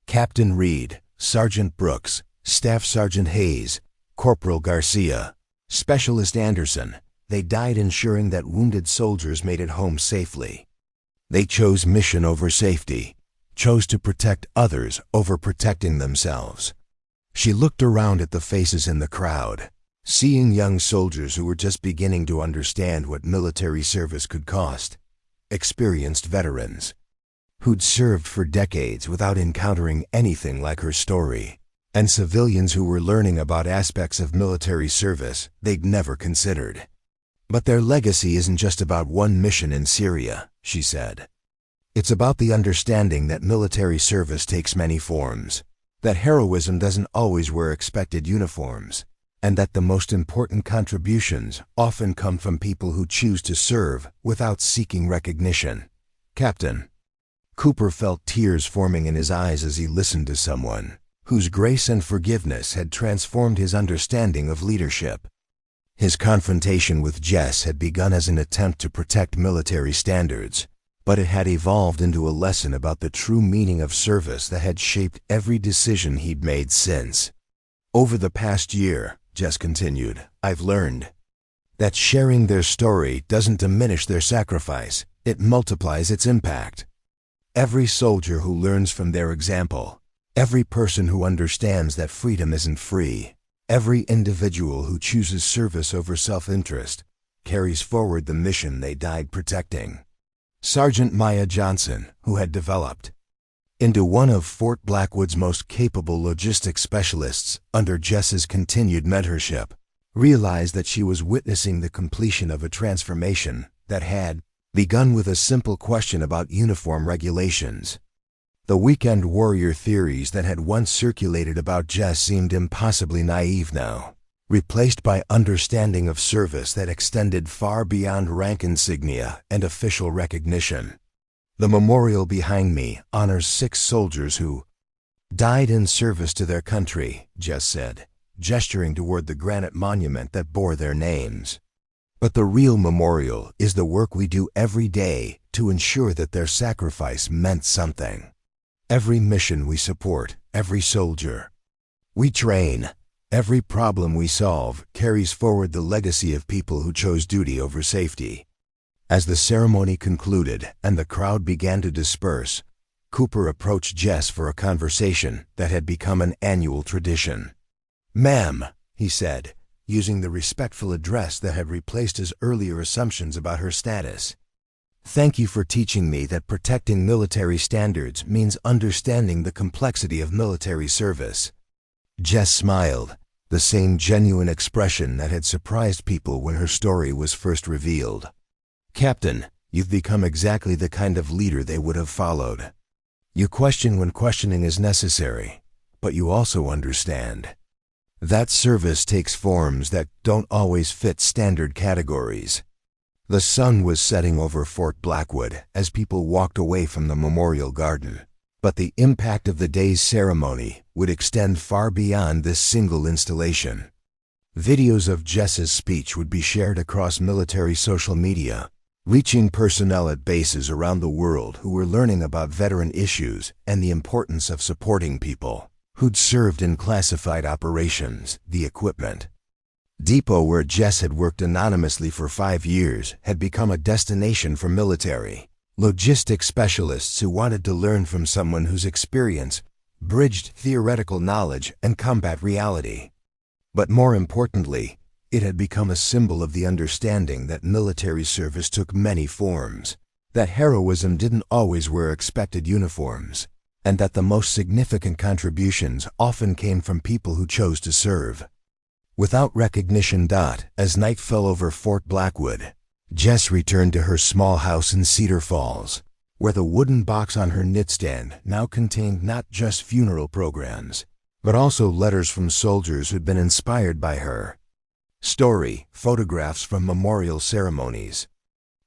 [SPEAKER 1] Captain Reed, Sergeant Brooks, Staff Sergeant Hayes, Corporal Garcia, Specialist Anderson, they died ensuring that wounded soldiers made it home safely. They chose mission over safety, chose to protect others over protecting themselves. She looked around at the faces in the crowd, seeing young soldiers who were just beginning to understand what military service could cost, experienced veterans who'd served for decades without encountering anything like her story, and civilians who were learning about aspects of military service they'd never considered. But their legacy isn't just about one mission in Syria, she said. It's about the understanding that military service takes many forms, that heroism doesn't always wear expected uniforms, and that the most important contributions often come from people who choose to serve without seeking recognition. Captain. Cooper felt tears forming in his eyes as he listened to someone whose grace and forgiveness had transformed his understanding of leadership. His confrontation with Jess had begun as an attempt to protect military standards, but it had evolved into a lesson about the true meaning of service that had shaped every decision he'd made since. Over the past year, Jess continued, I've learned that sharing their story doesn't diminish their sacrifice, it multiplies its impact. Every soldier who learns from their example, every person who understands that freedom isn't free, every individual who chooses service over self-interest, carries forward the mission they died protecting. Sergeant Maya Johnson, who had developed into one of Fort Blackwood's most capable logistics specialists under Jess's continued mentorship, realized that she was witnessing the completion of a transformation that had begun with a simple question about uniform regulations. The weekend warrior theories that had once circulated about Jess seemed impossibly naive now, replaced by understanding of service that extended far beyond rank insignia and official recognition. The memorial behind me honors 6 soldiers who died in service to their country, Jess said, gesturing toward the granite monument that bore their names. But the real memorial is the work we do every day to ensure that their sacrifice meant something. Every mission we support, every soldier we train, every problem we solve carries forward the legacy of people who chose duty over safety. As the ceremony concluded and the crowd began to disperse, Cooper approached Jess for a conversation that had become an annual tradition. Ma'am, he said, using the respectful address that had replaced his earlier assumptions about her status. Thank you for teaching me that protecting military standards means understanding the complexity of military service. Jess smiled, the same genuine expression that had surprised people when her story was first revealed. Captain, you've become exactly the kind of leader they would have followed. You question when questioning is necessary, but you also understand that service takes forms that don't always fit standard categories. The sun was setting over Fort Blackwood as people walked away from the memorial garden, but the impact of the day's ceremony would extend far beyond this single installation. Videos of Jess's speech would be shared across military social media, reaching personnel at bases around the world who were learning about veteran issues and the importance of supporting people who'd served in classified operations. The equipment depot where Jess had worked anonymously for 5 years had become a destination for military logistics specialists who wanted to learn from someone whose experience bridged theoretical knowledge and combat reality. But more importantly, it had become a symbol of the understanding that military service took many forms, that heroism didn't always wear expected uniforms, and that the most significant contributions often came from people who chose to serve without recognition. As night fell over Fort Blackwood, Jess returned to her small house in Cedar Falls, where the wooden box on her nightstand now contained not just funeral programs, but also letters from soldiers who'd been inspired by her story, photographs from memorial ceremonies,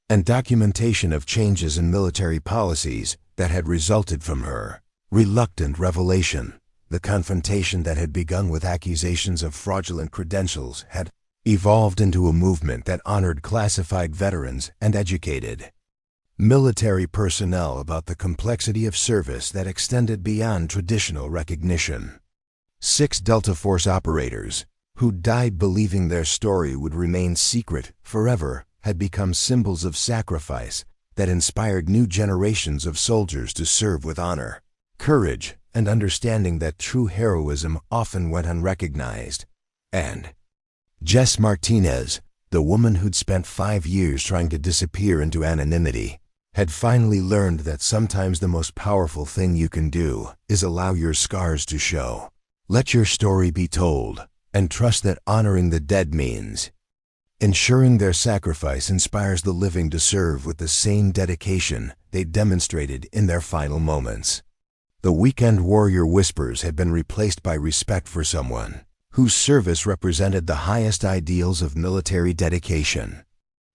[SPEAKER 1] and documentation of changes in military policies that had resulted from her reluctant revelation. The confrontation that had begun with accusations of fraudulent credentials had evolved into a movement that honored classified veterans and educated military personnel about the complexity of service that extended beyond traditional recognition. 6 Delta Force operators, who died believing their story would remain secret forever, had become symbols of sacrifice that inspired new generations of soldiers to serve with honor, courage, and understanding that true heroism often went unrecognized. And Jess Martinez, the woman who'd spent 5 years trying to disappear into anonymity, had finally learned that sometimes the most powerful thing you can do is allow your scars to show. Let your story be told, and trust that honoring the dead means ensuring their sacrifice inspires the living to serve with the same dedication they demonstrated in their final moments. The weekend warrior whispers had been replaced by respect for someone whose service represented the highest ideals of military dedication.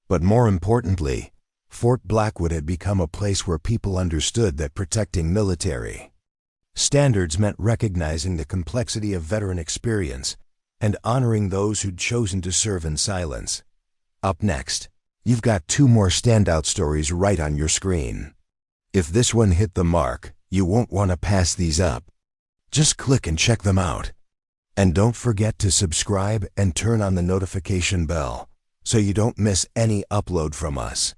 [SPEAKER 1] But more importantly, Fort Blackwood had become a place where people understood that protecting military standards meant recognizing the complexity of veteran experience and honoring those who'd chosen to serve in silence. Up next, you've got 2 more standout stories right on your screen. If this one hit the mark, you won't want to pass these up. Just click and check them out. And don't forget to subscribe and turn on the notification bell so you don't miss any upload from us.